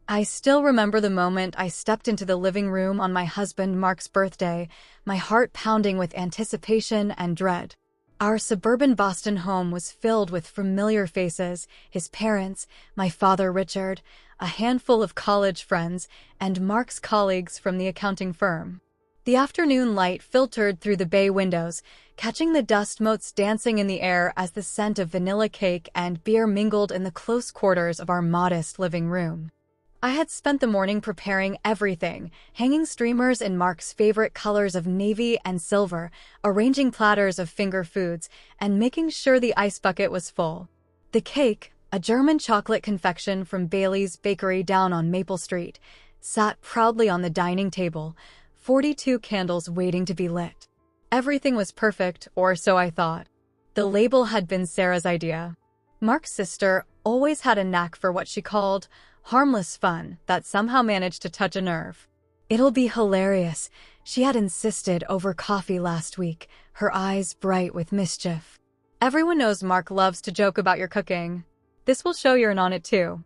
I still remember the moment I stepped into the living room on my husband Mark's birthday, my heart pounding with anticipation and dread. Our suburban Boston home was filled with familiar faces, his parents, my father Richard, a handful of college friends, and Mark's colleagues from the accounting firm. The afternoon light filtered through the bay windows, catching the dust motes dancing in the air as the scent of vanilla cake and beer mingled in the close quarters of our modest living room. I had spent the morning preparing everything, hanging streamers in Mark's favorite colors of navy and silver, arranging platters of finger foods, and making sure the ice bucket was full. The cake, a German chocolate confection from Bailey's Bakery down on Maple Street, sat proudly on the dining table, 42 candles waiting to be lit. Everything was perfect, or so I thought. The label had been Sarah's idea. Mark's sister always had a knack for what she called harmless fun that somehow managed to touch a nerve. "It'll be hilarious," she had insisted over coffee last week, her eyes bright with mischief. "Everyone knows Mark loves to joke about your cooking. This will show you're in on it too."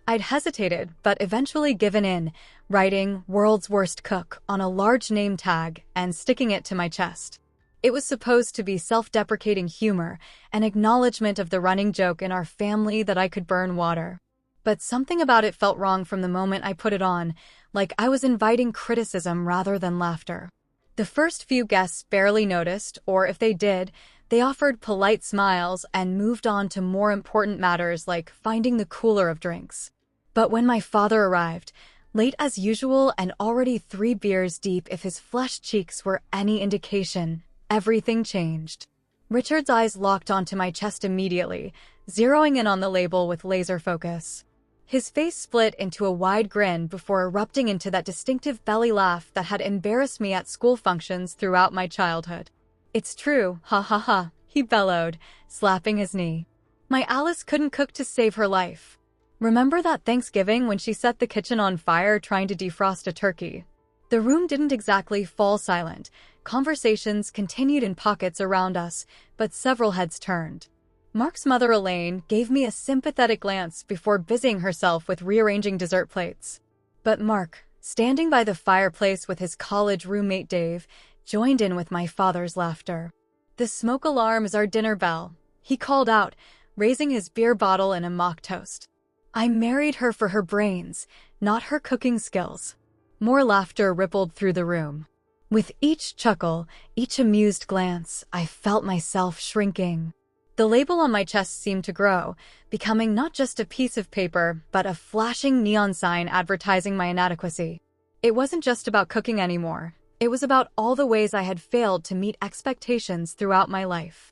I'd hesitated, but eventually given in, writing "World's Worst Cook" on a large name tag and sticking it to my chest. It was supposed to be self-deprecating humor, an acknowledgement of the running joke in our family that I could burn water. But something about it felt wrong from the moment I put it on, like I was inviting criticism rather than laughter. The first few guests barely noticed, or if they did, they offered polite smiles and moved on to more important matters like finding the cooler of drinks. But when my father arrived, late as usual and already 3 beers deep if his flushed cheeks were any indication, everything changed. Richard's eyes locked onto my chest immediately, zeroing in on the label with laser focus. His face split into a wide grin before erupting into that distinctive belly laugh that had embarrassed me at school functions throughout my childhood. "It's true, ha ha ha," he bellowed, slapping his knee. "My Alice couldn't cook to save her life. Remember that Thanksgiving when she set the kitchen on fire trying to defrost a turkey?" The room didn't exactly fall silent. Conversations continued in pockets around us, but several heads turned. Mark's mother Elaine gave me a sympathetic glance before busying herself with rearranging dessert plates. But Mark, standing by the fireplace with his college roommate Dave, joined in with my father's laughter. "The smoke alarm is our dinner bell," he called out, raising his beer bottle in a mock toast. "I married her for her brains, not her cooking skills." More laughter rippled through the room. With each chuckle, each amused glance, I felt myself shrinking. The label on my chest seemed to grow, becoming not just a piece of paper, but a flashing neon sign advertising my inadequacy. It wasn't just about cooking anymore. It was about all the ways I had failed to meet expectations throughout my life.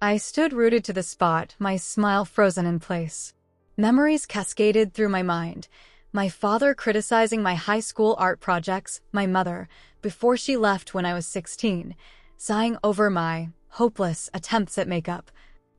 I stood rooted to the spot, my smile frozen in place. Memories cascaded through my mind. My father criticizing my high school art projects, my mother, before she left when I was 16, sighing over my hopeless attempts at makeup.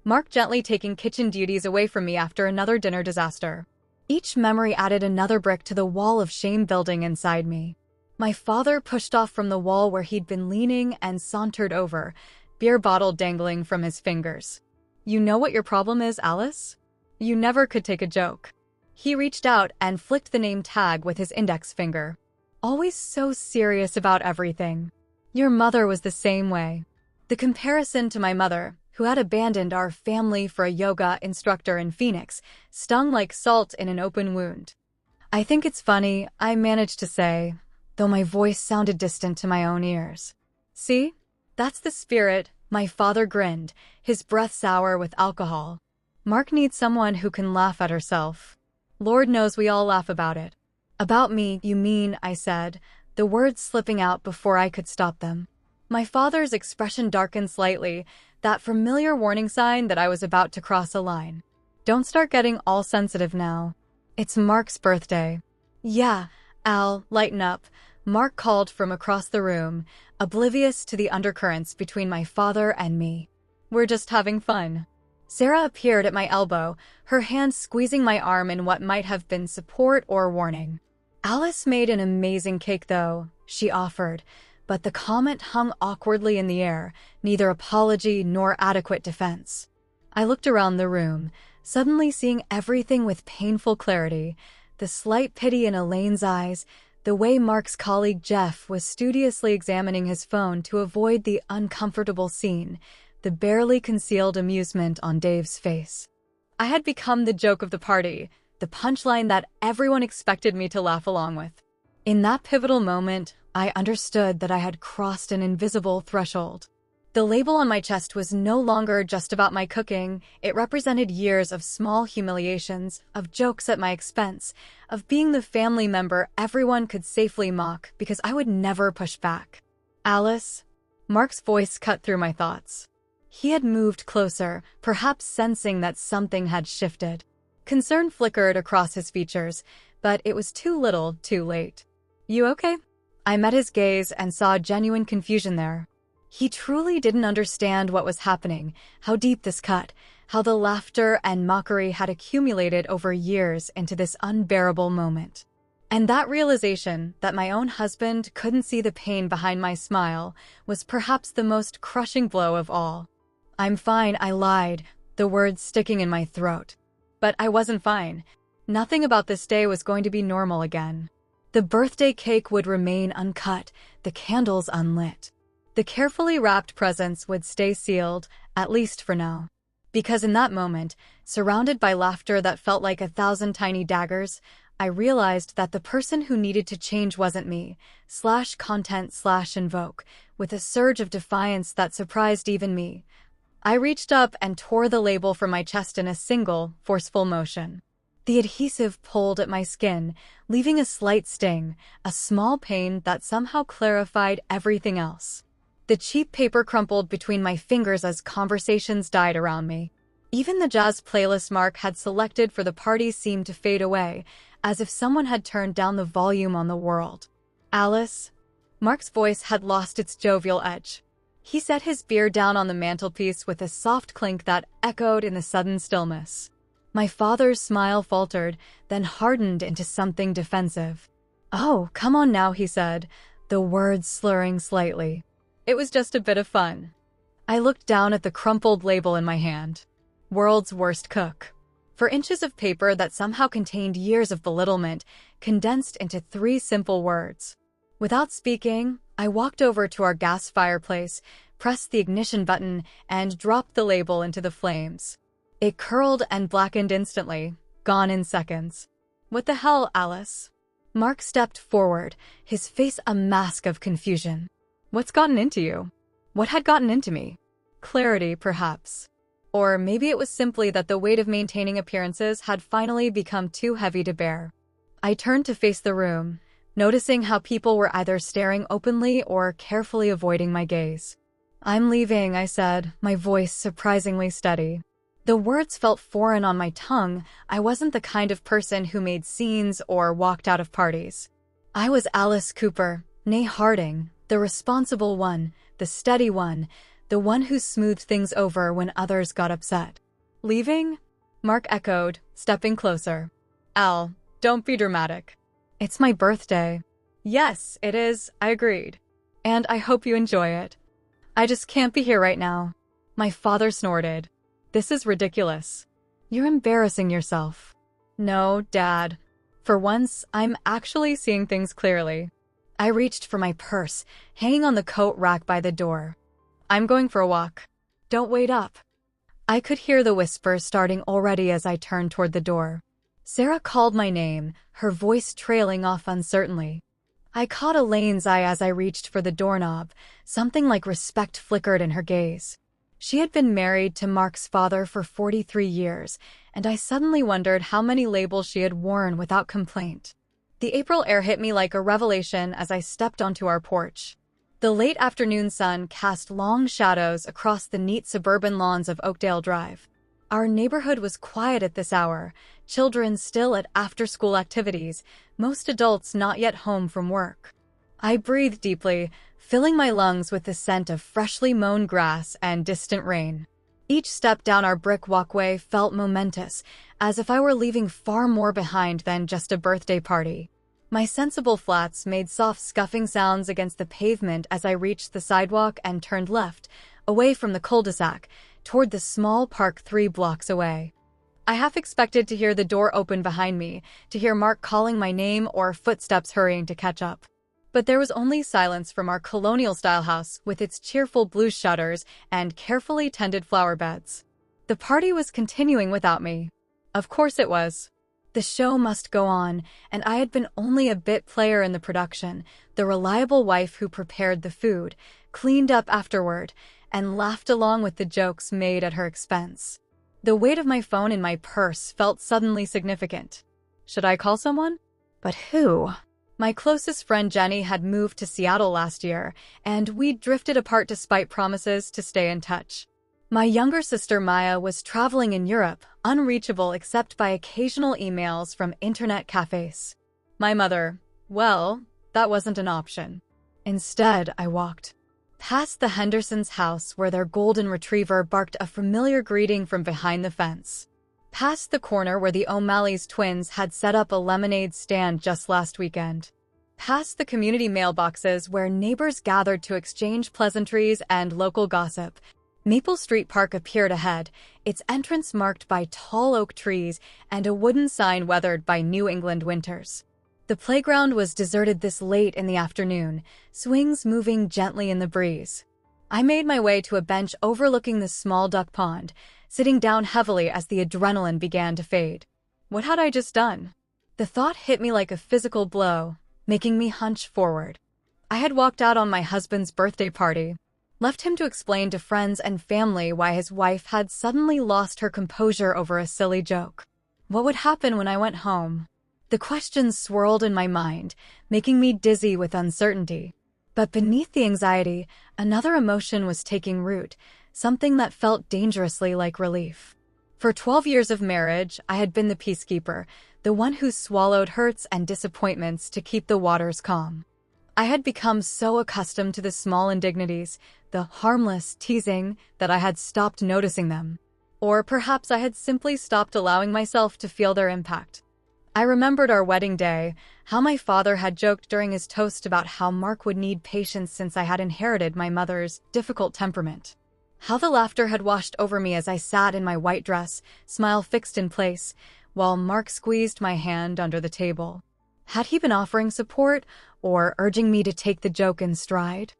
Mark gently taking kitchen duties away from me after another dinner disaster. Each memory added another brick to the wall of shame building inside me. My father pushed off from the wall where he'd been leaning and sauntered over, beer bottle dangling from his fingers. "You know what your problem is, Alice? You never could take a joke." He reached out and flicked the name tag with his index finger. "Always so serious about everything. Your mother was the same way." The comparison to my mother, who had abandoned our family for a yoga instructor in Phoenix, stung like salt in an open wound. "I think it's funny," I managed to say, though my voice sounded distant to my own ears. "See? That's the spirit," my father grinned, his breath sour with alcohol. "Mark needs someone who can laugh at herself. Lord knows we all laugh about it." "About me, you mean," I said, the words slipping out before I could stop them. My father's expression darkened slightly, that familiar warning sign that I was about to cross a line. "Don't start getting all sensitive now. It's Mark's birthday." "Yeah, Al, lighten up," Mark called from across the room, oblivious to the undercurrents between my father and me. "We're just having fun." Sarah appeared at my elbow, her hand squeezing my arm in what might have been support or warning. "Alice made an amazing cake though," she offered, but the comment hung awkwardly in the air, neither apology nor adequate defense. I looked around the room, suddenly seeing everything with painful clarity. the slight pity in Elaine's eyes, the way Mark's colleague Jeff was studiously examining his phone to avoid the uncomfortable scene, the barely concealed amusement on Dave's face. I had become the joke of the party, the punchline that everyone expected me to laugh along with. In that pivotal moment, I understood that I had crossed an invisible threshold. The label on my chest was no longer just about my cooking. It represented years of small humiliations, of jokes at my expense, of being the family member everyone could safely mock because I would never push back. Alice? Mark's voice cut through my thoughts. He had moved closer, perhaps sensing that something had shifted. Concern flickered across his features, but it was too little, too late. You okay? I met his gaze and saw genuine confusion there. He truly didn't understand what was happening, how deep this cut, how the laughter and mockery had accumulated over years into this unbearable moment. And that realization that my own husband couldn't see the pain behind my smile was perhaps the most crushing blow of all. I'm fine, I lied, the words sticking in my throat. But I wasn't fine. Nothing about this day was going to be normal again. The birthday cake would remain uncut, the candles unlit. The carefully wrapped presents would stay sealed, at least for now. Because in that moment, surrounded by laughter that felt like 1,000 tiny daggers, I realized that the person who needed to change wasn't me, /content/invoke, with a surge of defiance that surprised even me. I reached up and tore the label from my chest in a single, forceful motion. The adhesive pulled at my skin, leaving a slight sting, a small pain that somehow clarified everything else. The cheap paper crumpled between my fingers as conversations died around me. Even the jazz playlist Mark had selected for the party seemed to fade away, as if someone had turned down the volume on the world. Alice? Mark's voice had lost its jovial edge. He set his beer down on the mantelpiece with a soft clink that echoed in the sudden stillness. My father's smile faltered, then hardened into something defensive. Oh, come on now, he said, the words slurring slightly. It was just a bit of fun. I looked down at the crumpled label in my hand. World's worst cook. For inches of paper that somehow contained years of belittlement, condensed into 3 simple words. Without speaking, I walked over to our gas fireplace, pressed the ignition button, and dropped the label into the flames. It curled and blackened instantly, gone in seconds. What the hell, Alice? Mark stepped forward, his face a mask of confusion. What's gotten into you? What had gotten into me? Clarity, perhaps. Or maybe it was simply that the weight of maintaining appearances had finally become too heavy to bear. I turned to face the room, noticing how people were either staring openly or carefully avoiding my gaze. I'm leaving, I said, my voice surprisingly steady. The words felt foreign on my tongue. I wasn't the kind of person who made scenes or walked out of parties. I was Alice Cooper, née Harding, the responsible one, the steady one, the one who smoothed things over when others got upset. Leaving? Mark echoed, stepping closer. Al, don't be dramatic. It's my birthday. Yes, it is, I agreed. And I hope you enjoy it. I just can't be here right now. My father snorted. This is ridiculous. You're embarrassing yourself. No, Dad. For once, I'm actually seeing things clearly. I reached for my purse, hanging on the coat rack by the door. I'm going for a walk. Don't wait up. I could hear the whisper starting already as I turned toward the door. Sarah called my name, her voice trailing off uncertainly. I caught Elaine's eye as I reached for the doorknob. Something like respect flickered in her gaze. She had been married to Mark's father for 43 years, and I suddenly wondered how many labels she had worn without complaint. The April air hit me like a revelation as I stepped onto our porch. The late afternoon sun cast long shadows across the neat suburban lawns of Oakdale Drive. Our neighborhood was quiet at this hour, children still at after-school activities, most adults not yet home from work. I breathed deeply, filling my lungs with the scent of freshly mown grass and distant rain. Each step down our brick walkway felt momentous, as if I were leaving far more behind than just a birthday party. My sensible flats made soft scuffing sounds against the pavement as I reached the sidewalk and turned left, away from the cul-de-sac, toward the small park 3 blocks away. I half expected to hear the door open behind me, to hear Mark calling my name or footsteps hurrying to catch up. But there was only silence from our colonial-style house with its cheerful blue shutters and carefully tended flower beds. The party was continuing without me. Of course it was. The show must go on, and I had been only a bit player in the production, the reliable wife who prepared the food, cleaned up afterward, and laughed along with the jokes made at her expense. The weight of my phone in my purse felt suddenly significant. Should I call someone? But who? My closest friend Jenny had moved to Seattle last year, and we'd drifted apart despite promises to stay in touch. My younger sister Maya was traveling in Europe, unreachable except by occasional emails from internet cafes. My mother, well, that wasn't an option. Instead, I walked past the Hendersons' house where their golden retriever barked a familiar greeting from behind the fence. Past the corner where the O'Malley's twins had set up a lemonade stand just last weekend. Past the community mailboxes where neighbors gathered to exchange pleasantries and local gossip. Maple Street Park appeared ahead, its entrance marked by tall oak trees and a wooden sign weathered by New England winters. The playground was deserted this late in the afternoon, swings moving gently in the breeze. I made my way to a bench overlooking the small duck pond, sitting down heavily as the adrenaline began to fade. What had I just done? The thought hit me like a physical blow, making me hunch forward. I had walked out on my husband's birthday party, left him to explain to friends and family why his wife had suddenly lost her composure over a silly joke. What would happen when I went home? The questions swirled in my mind, making me dizzy with uncertainty. But beneath the anxiety, another emotion was taking root, something that felt dangerously like relief. For 12 years of marriage, I had been the peacekeeper, the one who swallowed hurts and disappointments to keep the waters calm. I had become so accustomed to the small indignities, the harmless teasing, that I had stopped noticing them. Or perhaps I had simply stopped allowing myself to feel their impact. I remembered our wedding day, how my father had joked during his toast about how Mark would need patience since I had inherited my mother's difficult temperament. How the laughter had washed over me as I sat in my white dress, smile fixed in place, while Mark squeezed my hand under the table. Had he been offering support, or urging me to take the joke in stride?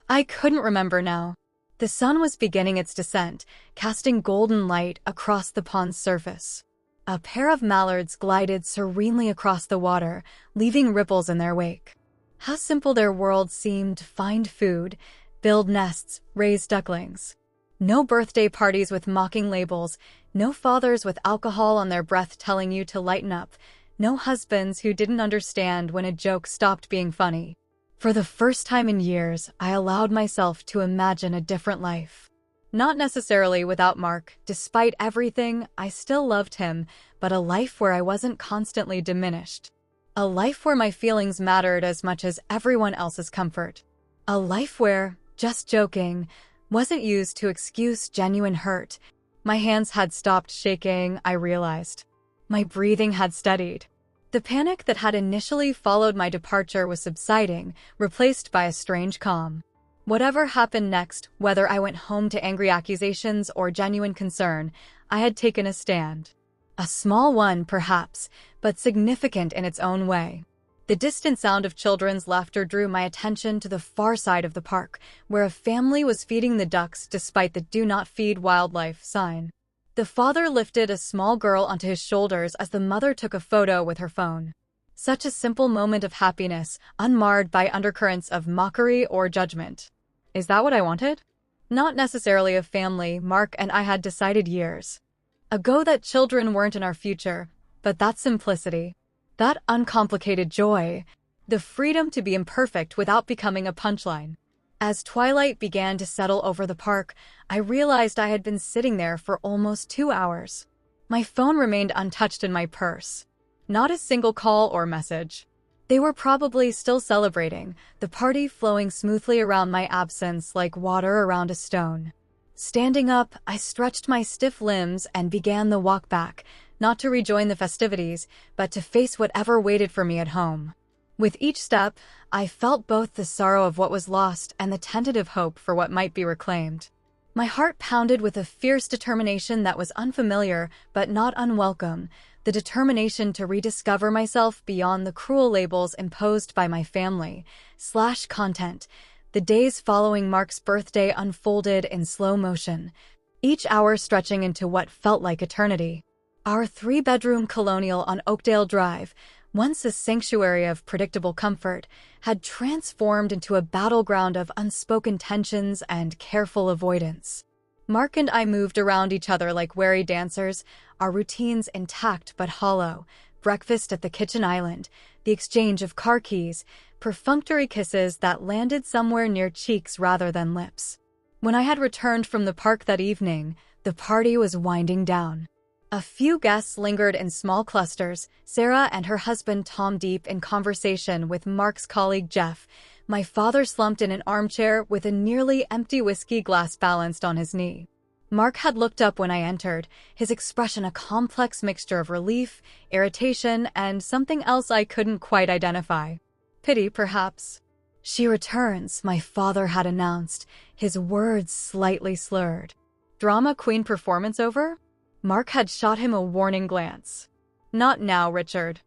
I couldn't remember now. The sun was beginning its descent, casting golden light across the pond's surface. A pair of mallards glided serenely across the water, leaving ripples in their wake. How simple their world seemed: find food, build nests, raise ducklings. No birthday parties with mocking labels, no fathers with alcohol on their breath telling you to lighten up, no husbands who didn't understand when a joke stopped being funny. For the first time in years, I allowed myself to imagine a different life. Not necessarily without Mark. Despite everything, I still loved him, but a life where I wasn't constantly diminished. A life where my feelings mattered as much as everyone else's comfort. A life where, just joking, wasn't used to excuse genuine hurt. My hands had stopped shaking, I realized. My breathing had steadied. The panic that had initially followed my departure was subsiding, replaced by a strange calm. Whatever happened next, whether I went home to angry accusations or genuine concern, I had taken a stand. A small one, perhaps, but significant in its own way. The distant sound of children's laughter drew my attention to the far side of the park, where a family was feeding the ducks despite the "Do Not Feed Wildlife" sign. The father lifted a small girl onto his shoulders as the mother took a photo with her phone. Such a simple moment of happiness, unmarred by undercurrents of mockery or judgment. Is that what I wanted? Not necessarily a family. Mark and I had decided years ago that children weren't in our future, but that simplicity, that uncomplicated joy, the freedom to be imperfect without becoming a punchline. As twilight began to settle over the park, I realized I had been sitting there for almost 2 hours. My phone remained untouched in my purse. Not a single call or message. They were probably still celebrating, the party flowing smoothly around my absence like water around a stone. Standing up, I stretched my stiff limbs and began the walk back, not to rejoin the festivities, but to face whatever waited for me at home. With each step, I felt both the sorrow of what was lost and the tentative hope for what might be reclaimed. My heart pounded with a fierce determination that was unfamiliar but not unwelcome, the determination to rediscover myself beyond the cruel labels imposed by my family/content. The days following Mark's birthday unfolded in slow motion, each hour stretching into what felt like eternity. Our three-bedroom colonial on Oakdale Drive, once a sanctuary of predictable comfort, had transformed into a battleground of unspoken tensions and careful avoidance. Mark and I moved around each other like wary dancers, our routines intact but hollow: breakfast at the kitchen island, the exchange of car keys, perfunctory kisses that landed somewhere near cheeks rather than lips. When I had returned from the park that evening, the party was winding down. A few guests lingered in small clusters, Sarah and her husband Tom deep in conversation with Mark's colleague Jeff. My father slumped in an armchair with a nearly empty whiskey glass balanced on his knee. Mark had looked up when I entered, his expression a complex mixture of relief, irritation, and something else I couldn't quite identify. Pity, perhaps. "She returns," my father had announced, his words slightly slurred. Drama queen performance over? Mark had shot him a warning glance. "Not now, Richard."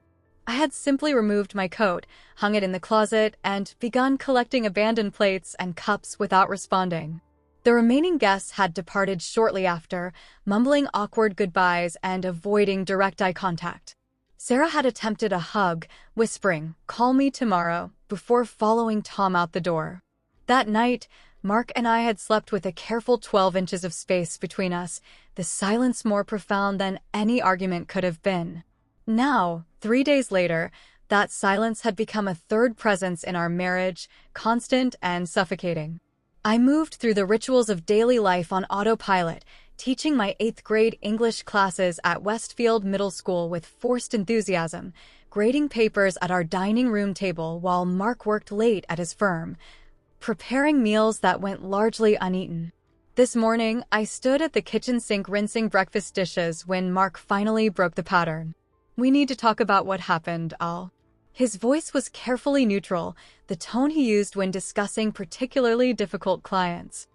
I had simply removed my coat, hung it in the closet, and begun collecting abandoned plates and cups without responding. The remaining guests had departed shortly after, mumbling awkward goodbyes and avoiding direct eye contact. Sarah had attempted a hug, whispering, "Call me tomorrow," before following Tom out the door. That night, Mark and I had slept with a careful 12 inches of space between us, the silence more profound than any argument could have been. Now, 3 days later, that silence had become a third presence in our marriage, constant and suffocating. I moved through the rituals of daily life on autopilot, teaching my 8th grade English classes at Westfield Middle School with forced enthusiasm, grading papers at our dining room table while Mark worked late at his firm, preparing meals that went largely uneaten. This morning, I stood at the kitchen sink rinsing breakfast dishes when Mark finally broke the pattern. "We need to talk about what happened, Al." His voice was carefully neutral, the tone he used when discussing particularly difficult clients.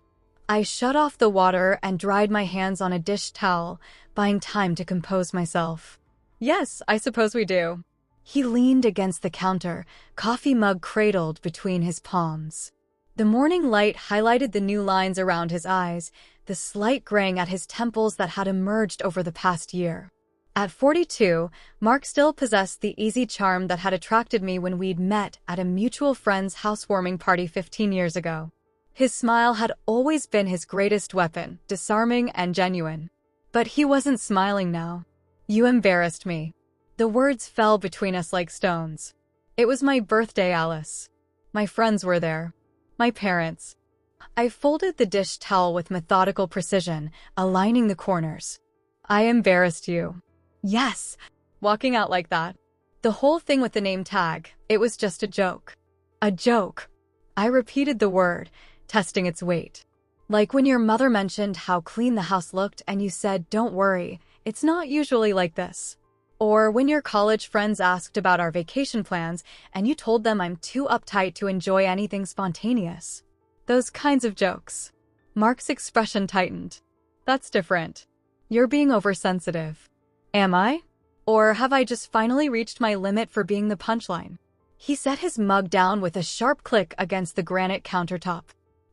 I shut off the water and dried my hands on a dish towel, buying time to compose myself. "Yes, I suppose we do." He leaned against the counter, coffee mug cradled between his palms. The morning light highlighted the new lines around his eyes, the slight graying at his temples that had emerged over the past year. At 42, Mark still possessed the easy charm that had attracted me when we'd met at a mutual friend's housewarming party 15 years ago. His smile had always been his greatest weapon, disarming and genuine. But he wasn't smiling now. "You embarrassed me." The words fell between us like stones. "It was my birthday, Alice. My friends were there. My parents." I folded the dish towel with methodical precision, aligning the corners. "I embarrassed you." "Yes." Walking out like that. The whole thing with the name tag, it was just a joke. A joke. I repeated the word, testing its weight. Like when your mother mentioned how clean the house looked and you said, "Don't worry, it's not usually like this." Or when your college friends asked about our vacation plans and you told them I'm too uptight to enjoy anything spontaneous. Those kinds of jokes. Mark's expression tightened. "That's different. You're being oversensitive." Am I? Or have I just finally reached my limit for being the punchline? He set his mug down with a sharp click against the granite countertop.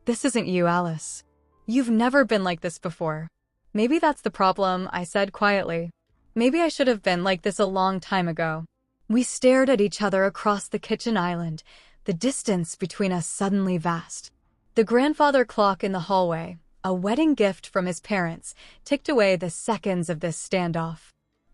"This isn't you, Alice. You've never been like this before." "Maybe that's the problem," I said quietly. "Maybe I should have been like this a long time ago." We stared at each other across the kitchen island, the distance between us suddenly vast. The grandfather clock in the hallway, a wedding gift from his parents, ticked away the seconds of this standoff.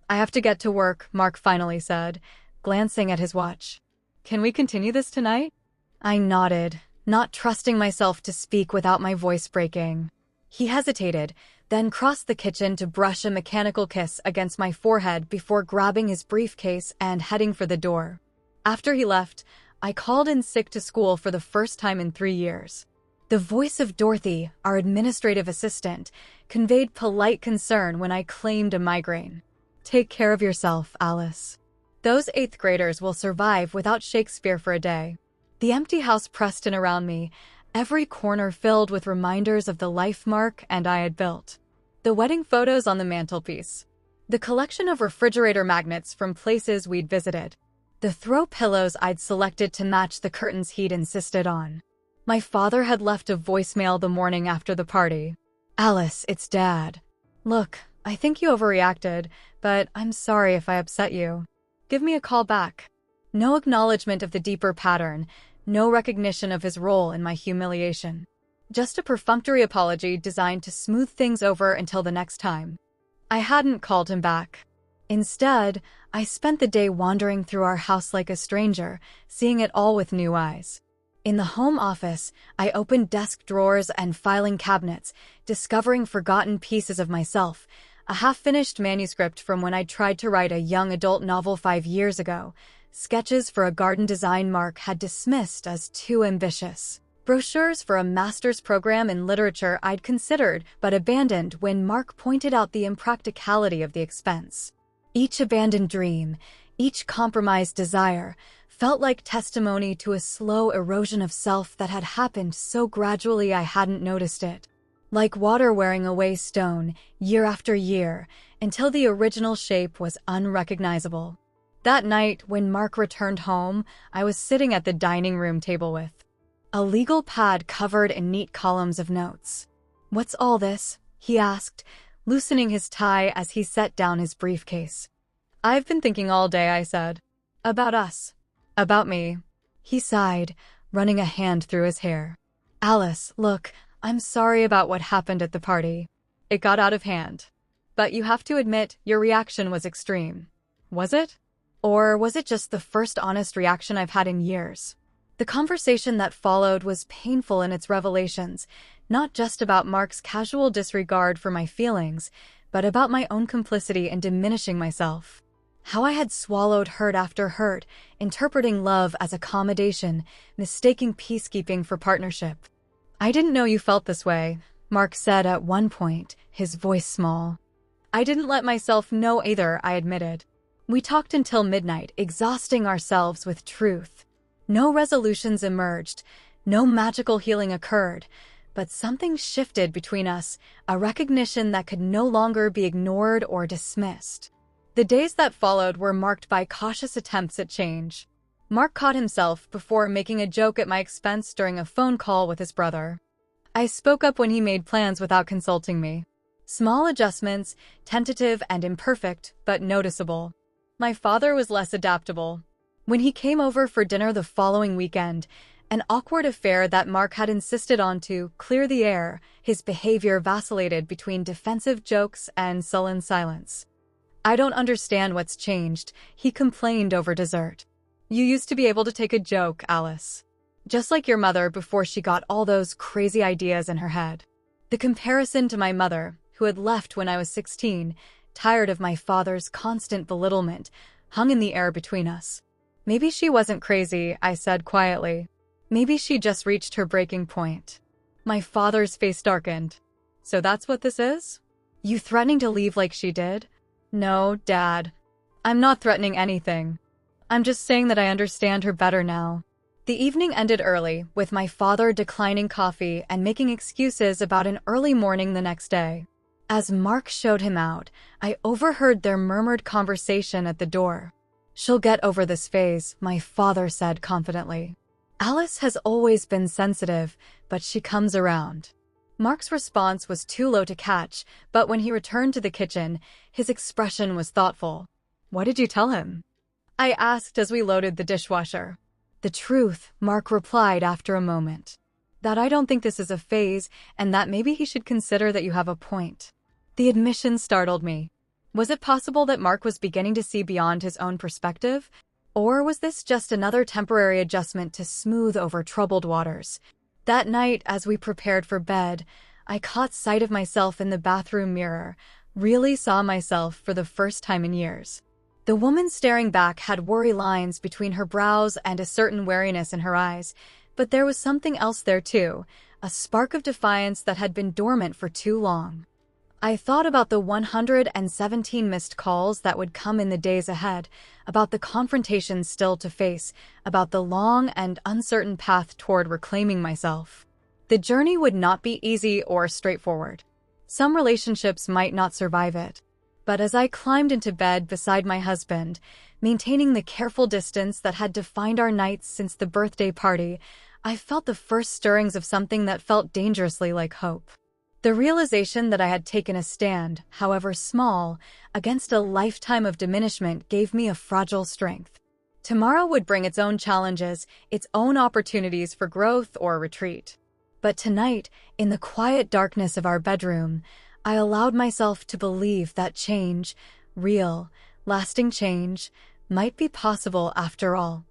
"I have to get to work," Mark finally said, glancing at his watch. "Can we continue this tonight?" I nodded, not trusting myself to speak without my voice breaking. He hesitated, then crossed the kitchen to brush a mechanical kiss against my forehead before grabbing his briefcase and heading for the door. After he left, I called in sick to school for the first time in 3 years. The voice of Dorothy, our administrative assistant, conveyed polite concern when I claimed a migraine. "Take care of yourself, Alice. Those 8th graders will survive without Shakespeare for a day." The empty house pressed in around me, every corner filled with reminders of the life Mark and I had built. The wedding photos on the mantelpiece. The collection of refrigerator magnets from places we'd visited. The throw pillows I'd selected to match the curtains he'd insisted on. My father had left a voicemail the morning after the party. "Alice, it's Dad. Look, I think you overreacted, but I'm sorry if I upset you. Give me a call back." No acknowledgement of the deeper pattern, no recognition of his role in my humiliation. Just a perfunctory apology designed to smooth things over until the next time. I hadn't called him back. Instead, I spent the day wandering through our house like a stranger, seeing it all with new eyes. In the home office, I opened desk drawers and filing cabinets, discovering forgotten pieces of myself, a half-finished manuscript from when I tried to write a young adult novel 5 years ago, sketches for a garden design Mark had dismissed as too ambitious, brochures for a master's program in literature I'd considered but abandoned when Mark pointed out the impracticality of the expense. Each abandoned dream, each compromised desire, felt like testimony to a slow erosion of self that had happened so gradually I hadn't noticed it. Like water wearing away stone, year after year, until the original shape was unrecognizable. That night, when Mark returned home, I was sitting at the dining room table with a legal pad covered in neat columns of notes. "What's all this?" he asked, loosening his tie as he set down his briefcase. "I've been thinking all day," I said. "About us. About me." He sighed, running a hand through his hair. "Alice, look, I'm sorry about what happened at the party. It got out of hand. But you have to admit, your reaction was extreme. Was it? Or was it just the first honest reaction I've had in years?" The conversation that followed was painful in its revelations, not just about Mark's casual disregard for my feelings, but about my own complicity in diminishing myself. How I had swallowed hurt after hurt, interpreting love as accommodation, mistaking peacekeeping for partnership. "I didn't know you felt this way," Mark said at one point, his voice small. "I didn't let myself know either," I admitted. We talked until midnight, exhausting ourselves with truth. No resolutions emerged, no magical healing occurred, but something shifted between us, a recognition that could no longer be ignored or dismissed. The days that followed were marked by cautious attempts at change. Mark caught himself before making a joke at my expense during a phone call with his brother. I spoke up when he made plans without consulting me. Small adjustments, tentative and imperfect, but noticeable. My father was less adaptable. When he came over for dinner the following weekend, an awkward affair that Mark had insisted on to clear the air, his behavior vacillated between defensive jokes and sullen silence. "I don't understand what's changed," he complained over dessert. "You used to be able to take a joke, Alice. Just like your mother before she got all those crazy ideas in her head." The comparison to my mother, who had left when I was 16, tired of my father's constant belittlement, hung in the air between us. "Maybe she wasn't crazy," I said quietly. "Maybe she just reached her breaking point." My father's face darkened. "So that's what this is? You threatening to leave like she did?" "No, Dad. I'm not threatening anything. I'm just saying that I understand her better now." The evening ended early, with my father declining coffee and making excuses about an early morning the next day. As Mark showed him out, I overheard their murmured conversation at the door. "She'll get over this phase," my father said confidently. "Alice has always been sensitive, but she comes around." Mark's response was too low to catch, but when he returned to the kitchen, his expression was thoughtful. "What did you tell him?" I asked as we loaded the dishwasher. "The truth," Mark replied after a moment. "That I don't think this is a phase, and that maybe he should consider that you have a point." The admission startled me. Was it possible that Mark was beginning to see beyond his own perspective? Or was this just another temporary adjustment to smooth over troubled waters? That night, as we prepared for bed, I caught sight of myself in the bathroom mirror, really saw myself for the first time in years. The woman staring back had worry lines between her brows and a certain wariness in her eyes, but there was something else there too, a spark of defiance that had been dormant for too long. I thought about the 117 missed calls that would come in the days ahead, about the confrontations still to face, about the long and uncertain path toward reclaiming myself. The journey would not be easy or straightforward. Some relationships might not survive it. But as I climbed into bed beside my husband, maintaining the careful distance that had defined our nights since the birthday party, I felt the first stirrings of something that felt dangerously like hope. The realization that I had taken a stand, however small, against a lifetime of diminishment gave me a fragile strength. Tomorrow would bring its own challenges, its own opportunities for growth or retreat. But tonight, in the quiet darkness of our bedroom, I allowed myself to believe that change, real, lasting change, might be possible after all.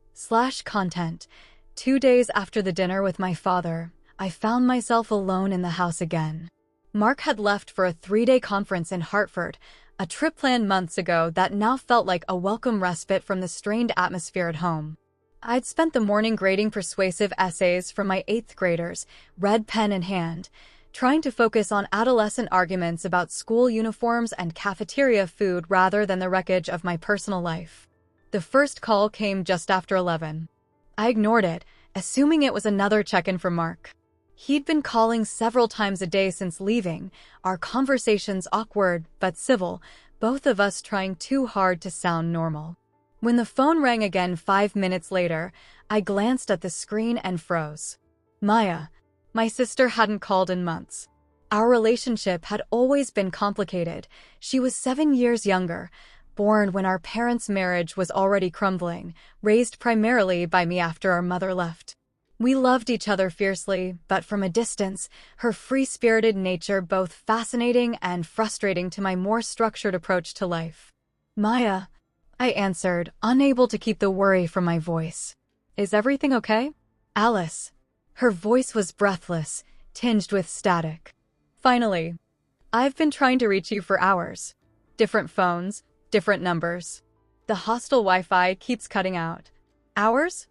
Content. 2 days after the dinner with my father, I found myself alone in the house again. Mark had left for a 3-day conference in Hartford, a trip planned months ago that now felt like a welcome respite from the strained atmosphere at home. I'd spent the morning grading persuasive essays from my 8th graders, red pen in hand, trying to focus on adolescent arguments about school uniforms and cafeteria food rather than the wreckage of my personal life. The first call came just after 11. I ignored it, assuming it was another check-in from Mark. He'd been calling several times a day since leaving, our conversations awkward but civil, both of us trying too hard to sound normal. When the phone rang again 5 minutes later, I glanced at the screen and froze. Maya, my sister, hadn't called in months. Our relationship had always been complicated. She was 7 years younger, born when our parents' marriage was already crumbling, raised primarily by me after our mother left. We loved each other fiercely, but from a distance, her free-spirited nature both fascinating and frustrating to my more structured approach to life. Maya, I answered, unable to keep the worry from my voice. Is everything okay? Alice. Her voice was breathless, tinged with static. Finally. I've been trying to reach you for hours. Different phones, different numbers. The hostile Wi-Fi keeps cutting out. Hours?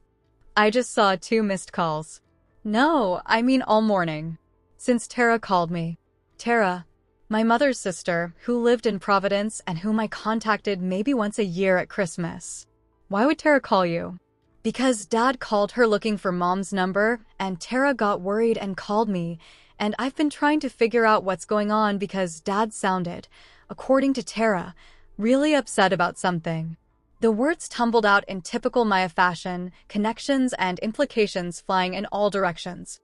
I just saw 2 missed calls. No, I mean all morning. Since Tara called me. Tara, my mother's sister, who lived in Providence and whom I contacted maybe once a year at Christmas. Why would Tara call you? Because Dad called her looking for Mom's number, and Tara got worried and called me, and I've been trying to figure out what's going on because Dad sounded, according to Tara, really upset about something. The words tumbled out in typical Maya fashion, connections and implications flying in all directions.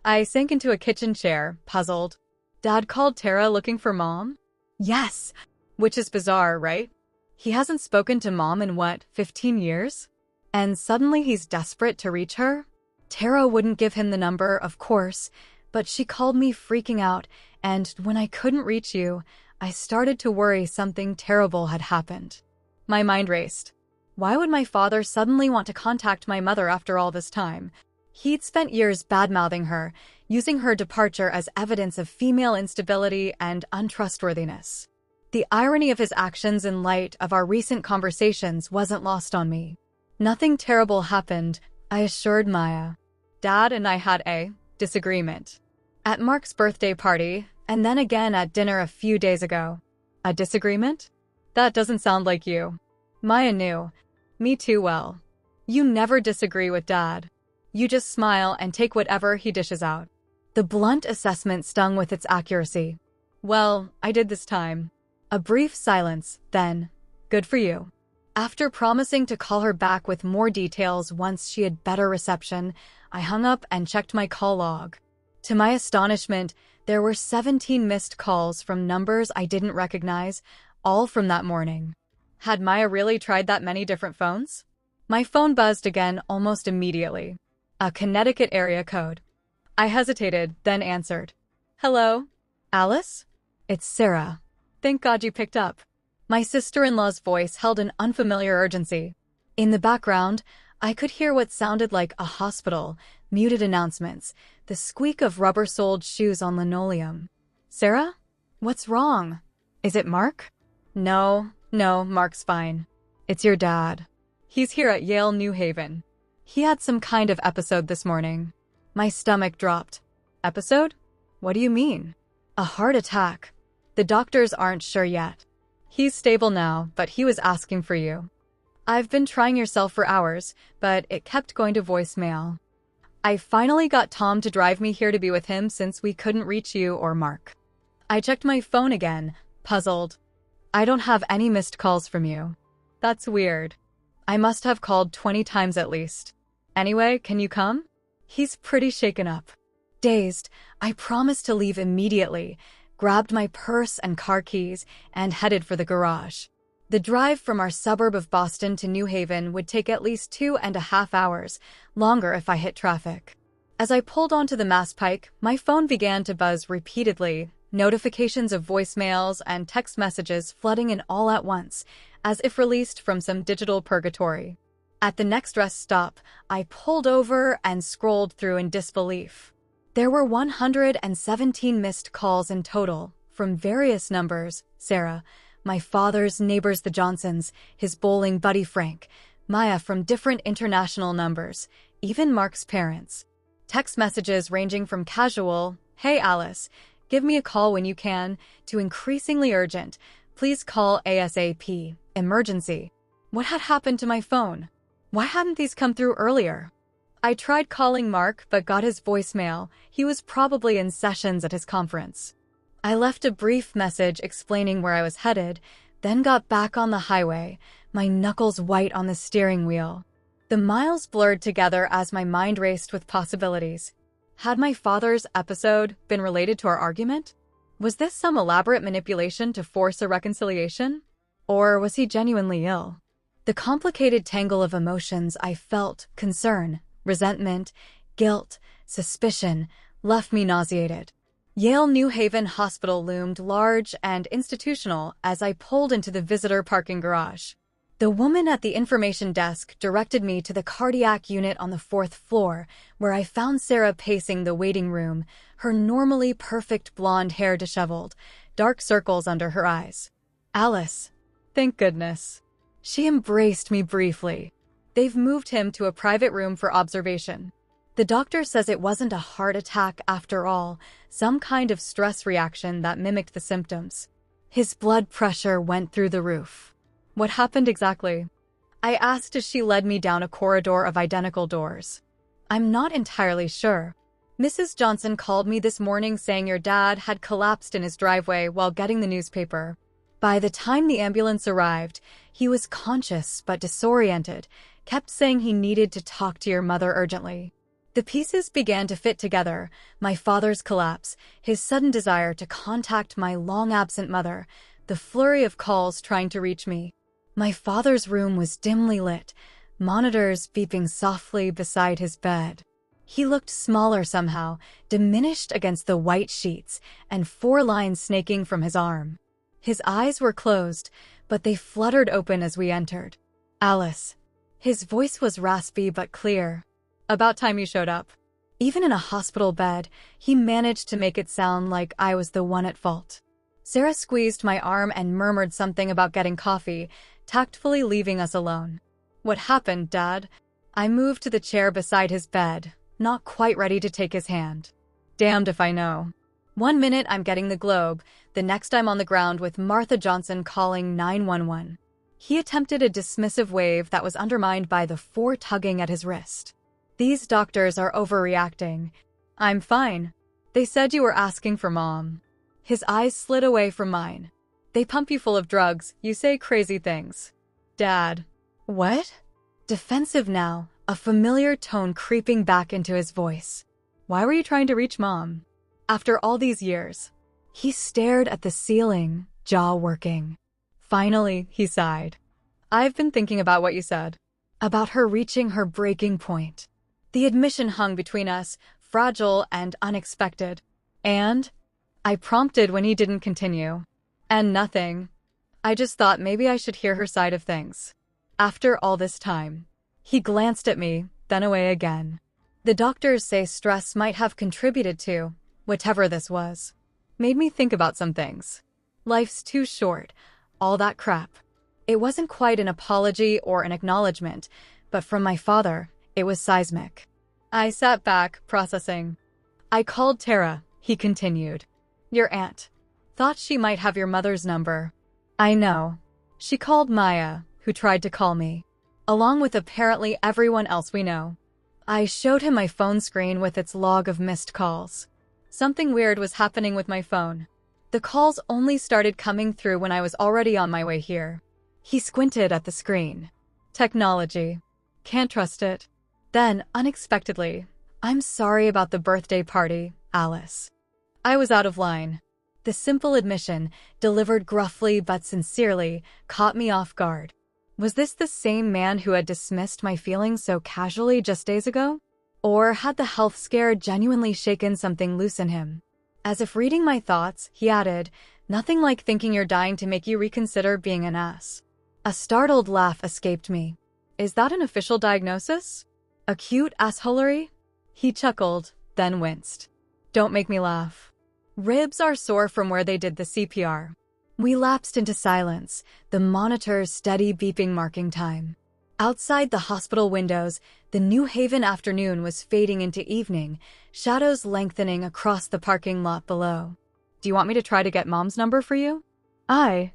I sank into a kitchen chair, puzzled. Dad called Tara looking for Mom? Yes. Which is bizarre, right? He hasn't spoken to Mom in what, 15 years? And suddenly he's desperate to reach her? Tara wouldn't give him the number, of course, but she called me freaking out, and when I couldn't reach you, I started to worry something terrible had happened. My mind raced. Why would my father suddenly want to contact my mother after all this time? He'd spent years bad-mouthing her, using her departure as evidence of female instability and untrustworthiness. The irony of his actions in light of our recent conversations wasn't lost on me. Nothing terrible happened, I assured Maya. Dad and I had a disagreement. At Mark's birthday party, and then again at dinner a few days ago. A disagreement? That doesn't sound like you. Maya knew. Me too well. You never disagree with Dad. You just smile and take whatever he dishes out. The blunt assessment stung with its accuracy. Well, I did this time. A brief silence, then. Good for you. After promising to call her back with more details once she had better reception, I hung up and checked my call log. To my astonishment, there were 17 missed calls from numbers I didn't recognize, all from that morning. Had Maya really tried that many different phones? My phone buzzed again almost immediately. A Connecticut area code. I hesitated, then answered. Hello? Alice? It's Sarah. Thank God you picked up. My sister-in-law's voice held an unfamiliar urgency. In the background, I could hear what sounded like a hospital, muted announcements, the squeak of rubber-soled shoes on linoleum. Sarah? What's wrong? Is it Mark? No, Mark's fine. It's your dad. He's here at Yale New Haven. He had some kind of episode this morning. My stomach dropped. Episode? What do you mean? A heart attack. The doctors aren't sure yet. He's stable now, but he was asking for you. I've been trying your cell for hours, but it kept going to voicemail. I finally got Tom to drive me here to be with him since we couldn't reach you or Mark. I checked my phone again, puzzled. I don't have any missed calls from you. That's weird. I must have called 20 times at least. Anyway, can you come? He's pretty shaken up. Dazed, I promised to leave immediately, grabbed my purse and car keys, and headed for the garage. The drive from our suburb of Boston to New Haven would take at least 2.5 hours, longer if I hit traffic. As I pulled onto the Mass Pike, my phone began to buzz repeatedly, notifications of voicemails and text messages flooding in all at once, as if released from some digital purgatory. At the next rest stop, I pulled over and scrolled through in disbelief. There were 117 missed calls in total, from various numbers: Sarah, my father's neighbors the Johnsons, his bowling buddy Frank, Maya, from different international numbers, even Mark's parents. Text messages ranging from casual, "Hey Alice, give me a call when you can," to increasingly urgent, "Please call ASAP, emergency." What had happened to my phone? Why hadn't these come through earlier? I tried calling Mark but got his voicemail. He was probably in sessions at his conference. I left a brief message explaining where I was headed, then got back on the highway, my knuckles white on the steering wheel. The miles blurred together as my mind raced with possibilities. Had my father's episode been related to our argument? Was this some elaborate manipulation to force a reconciliation? Or was he genuinely ill? The complicated tangle of emotions I felt, concern, resentment, guilt, suspicion, left me nauseated. Yale New Haven Hospital loomed large and institutional as I pulled into the visitor parking garage. The woman at the information desk directed me to the cardiac unit on the 4th floor, where I found Sarah pacing the waiting room, her normally perfect blonde hair disheveled, dark circles under her eyes. "Alice." Thank goodness. She embraced me briefly. "They've moved him to a private room for observation. The doctor says it wasn't a heart attack after all, some kind of stress reaction that mimicked the symptoms." His blood pressure went through the roof. "What happened exactly?" I asked as she led me down a corridor of identical doors. "I'm not entirely sure. Mrs. Johnson called me this morning saying your dad had collapsed in his driveway while getting the newspaper. By the time the ambulance arrived, he was conscious but disoriented, kept saying he needed to talk to your mother urgently." The pieces began to fit together: my father's collapse, his sudden desire to contact my long-absent mother, the flurry of calls trying to reach me. My father's room was dimly lit, monitors beeping softly beside his bed. He looked smaller somehow, diminished against the white sheets, and 4 lines snaking from his arm. His eyes were closed, but they fluttered open as we entered. "Alice." His voice was raspy but clear. "About time you showed up." Even in a hospital bed, he managed to make it sound like I was the one at fault. Sarah squeezed my arm and murmured something about getting coffee, tactfully leaving us alone. "What happened, Dad?" I moved to the chair beside his bed, not quite ready to take his hand. "Damned if I know. One minute I'm getting the Globe, the next I'm on the ground with Martha Johnson calling 911. He attempted a dismissive wave that was undermined by the 4 tugging at his wrist. "These doctors are overreacting." "I'm fine. They said you were asking for Mom." His eyes slid away from mine. "They pump you full of drugs, you say crazy things." "Dad." "What?" Defensive now, a familiar tone creeping back into his voice. "Why were you trying to reach Mom? After all these years?" He stared at the ceiling, jaw working. Finally, he sighed. "I've been thinking about what you said. About her reaching her breaking point. The admission hung between us, fragile and unexpected. And?" I prompted when he didn't continue. "And nothing. I just thought maybe I should hear her side of things. After all this time." He glanced at me, then away again. "The doctors say stress might have contributed to whatever this was. Made me think about some things. Life's too short, all that crap." It wasn't quite an apology or an acknowledgement, but from my father, it was seismic. I sat back, processing. "I called Tara," he continued. "Your aunt. Thought she might have your mother's number." "I know. She called Maya, who tried to call me. Along with apparently everyone else we know." I showed him my phone screen with its log of missed calls. Something weird was happening with my phone. The calls only started coming through when I was already on my way here. He squinted at the screen. Technology. Can't trust it. Then, unexpectedly, "I'm sorry about the birthday party, Alice." I was out of line. The simple admission, delivered gruffly but sincerely, caught me off guard. Was this the same man who had dismissed my feelings so casually just days ago? Or had the health scare genuinely shaken something loose in him? As if reading my thoughts, he added, "Nothing like thinking you're dying to make you reconsider being an ass." A startled laugh escaped me. "Is that an official diagnosis? Acute assholery?" He chuckled, then winced. "Don't make me laugh. Ribs are sore from where they did the CPR." We lapsed into silence, the monitor's steady beeping marking time. Outside the hospital windows, the New Haven afternoon was fading into evening, shadows lengthening across the parking lot below. "Do you want me to try to get Mom's number for you?" I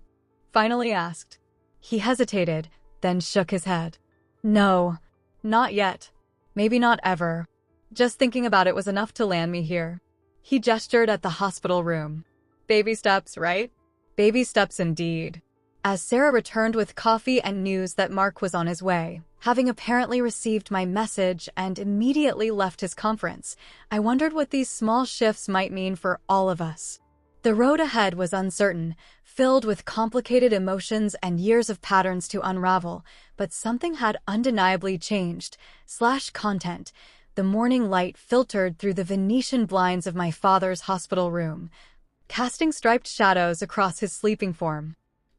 finally asked. He hesitated, then shook his head. "No, not yet. Maybe not ever. Just thinking about it was enough to land me here." He gestured at the hospital room. "Baby steps, right?" Baby steps indeed. As Sarah returned with coffee and news that Mark was on his way, having apparently received my message and immediately left his conference, I wondered what these small shifts might mean for all of us. The road ahead was uncertain, filled with complicated emotions and years of patterns to unravel, but something had undeniably changed. Content. The morning light filtered through the Venetian blinds of my father's hospital room, casting striped shadows across his sleeping form.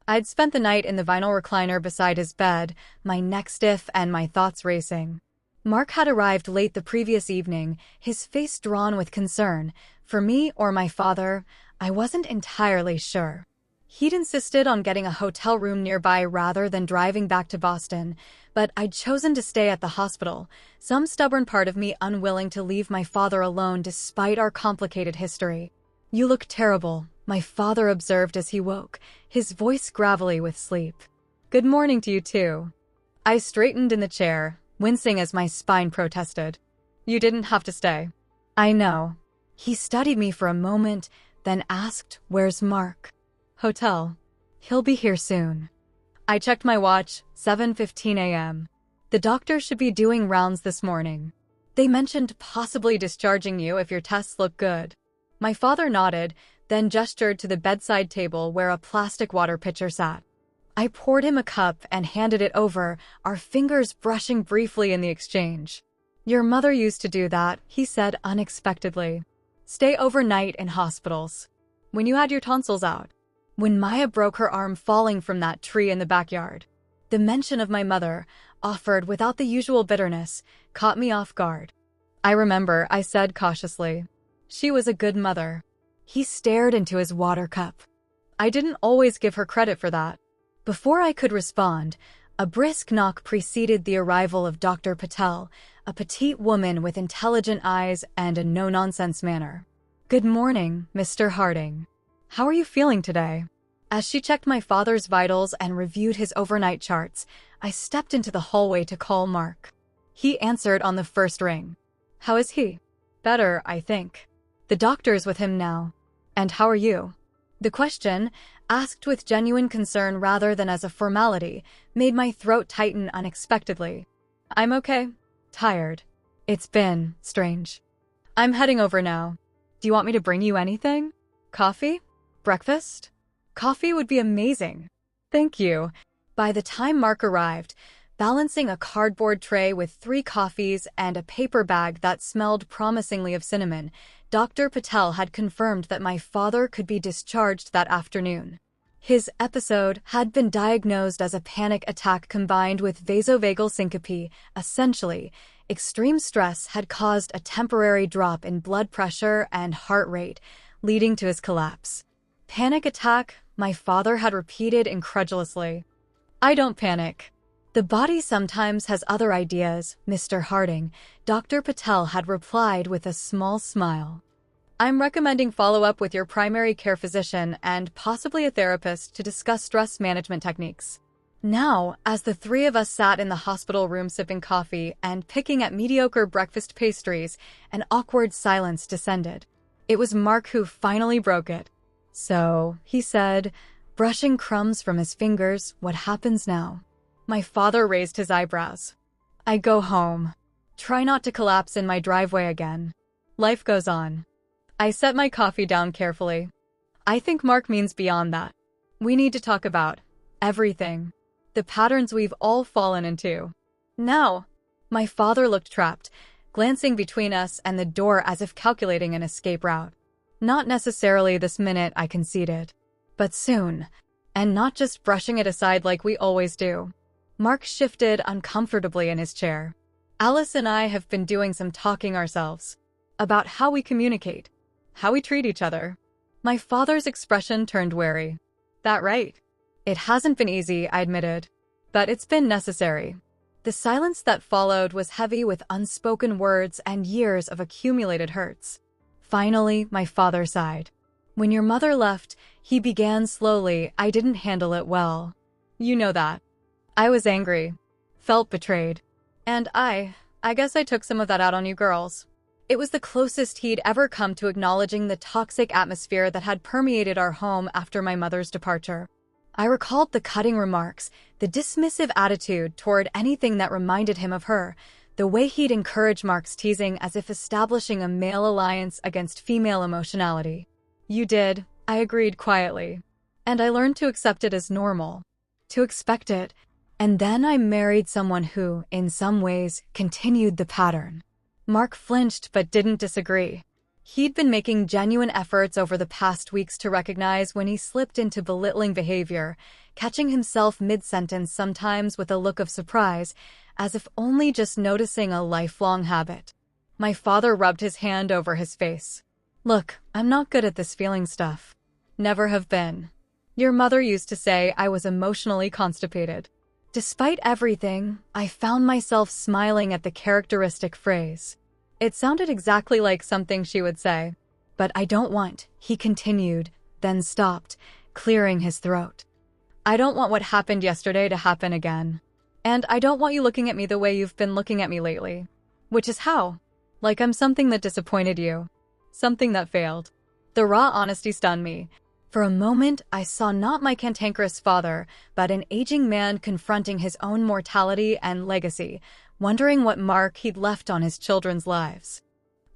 I'd spent the night in the vinyl recliner beside his bed, my neck stiff and my thoughts racing. Mark had arrived late the previous evening, his face drawn with concern. For me or my father, I wasn't entirely sure. He'd insisted on getting a hotel room nearby rather than driving back to Boston, but I'd chosen to stay at the hospital, some stubborn part of me unwilling to leave my father alone despite our complicated history. "You look terrible," my father observed as he woke, his voice gravelly with sleep. "Good morning to you too." I straightened in the chair, wincing as my spine protested. "You didn't have to stay." "I know." He studied me for a moment, then asked, "Where's Mark?" "Hotel. He'll be here soon." I checked my watch, 7:15 a.m. "The doctor should be doing rounds this morning. They mentioned possibly discharging you if your tests look good." My father nodded, then gestured to the bedside table where a plastic water pitcher sat. I poured him a cup and handed it over, our fingers brushing briefly in the exchange. "Your mother used to do that," he said unexpectedly. "Stay overnight in hospitals. When you had your tonsils out. When Maya broke her arm falling from that tree in the backyard." The mention of my mother, offered without the usual bitterness, caught me off guard. "I remember," I said cautiously. "She was a good mother." He stared into his water cup. I didn't always give her credit for that. Before I could respond, a brisk knock preceded the arrival of Dr. Patel, a petite woman with intelligent eyes and a no-nonsense manner. "Good morning, Mr. Harding. How are you feeling today?" As she checked my father's vitals and reviewed his overnight charts, I stepped into the hallway to call Mark. He answered on the first ring. "How is he?" "Better, I think. The doctor's with him now." "And how are you?" The question, asked with genuine concern rather than as a formality, made my throat tighten unexpectedly. "I'm okay. Tired. It's been strange. I'm heading over now. Do you want me to bring you anything? Coffee? Breakfast?" "Coffee would be amazing." "Thank you." By the time Mark arrived, balancing a cardboard tray with 3 coffees and a paper bag that smelled promisingly of cinnamon, Dr. Patel had confirmed that my father could be discharged that afternoon. His episode had been diagnosed as a panic attack combined with vasovagal syncope. Essentially, extreme stress had caused a temporary drop in blood pressure and heart rate, leading to his collapse. "Panic attack?" my father had repeated incredulously. "I don't panic. The body sometimes has other ideas, Mr. Harding," Dr. Patel had replied with a small smile. "I'm recommending follow-up with your primary care physician and possibly a therapist to discuss stress management techniques." Now, as the three of us sat in the hospital room sipping coffee and picking at mediocre breakfast pastries, an awkward silence descended. It was Mark who finally broke it. "So," he said, brushing crumbs from his fingers, "what happens now?" My father raised his eyebrows. "I go home. Try not to collapse in my driveway again. Life goes on." I set my coffee down carefully. "I think Mark means beyond that. We need to talk about everything. The patterns we've all fallen into." "Now." My father looked trapped, glancing between us and the door as if calculating an escape route. "Not necessarily this minute," I conceded. "But soon. And not just brushing it aside like we always do." Mark shifted uncomfortably in his chair. "Alice and I have been doing some talking ourselves. About how we communicate. How we treat each other." My father's expression turned wary. "That right?" "It hasn't been easy," I admitted. "But it's been necessary." The silence that followed was heavy with unspoken words and years of accumulated hurts. Finally, my father sighed. "When your mother left," he began slowly, "I didn't handle it well. You know that. I was angry. Felt betrayed. And I guess I took some of that out on you girls." It was the closest he'd ever come to acknowledging the toxic atmosphere that had permeated our home after my mother's departure. I recalled the cutting remarks, the dismissive attitude toward anything that reminded him of her, the way he'd encourage Mark's teasing as if establishing a male alliance against female emotionality. "You did," I agreed quietly. "And I learned to accept it as normal. To expect it. And then I married someone who, in some ways, continued the pattern." Mark flinched but didn't disagree. He'd been making genuine efforts over the past weeks to recognize when he slipped into belittling behavior, catching himself mid-sentence sometimes with a look of surprise, as if only just noticing a lifelong habit. My father rubbed his hand over his face. "Look, I'm not good at this feeling stuff. Never have been. Your mother used to say I was emotionally constipated." Despite everything, I found myself smiling at the characteristic phrase. It sounded exactly like something she would say. "But I don't want," he continued, then stopped, clearing his throat. "I don't want what happened yesterday to happen again. And I don't want you looking at me the way you've been looking at me lately. Which is how? Like I'm something that disappointed you. Something that failed." The raw honesty stunned me. For a moment, I saw not my cantankerous father, but an aging man confronting his own mortality and legacy, wondering what mark he'd left on his children's lives.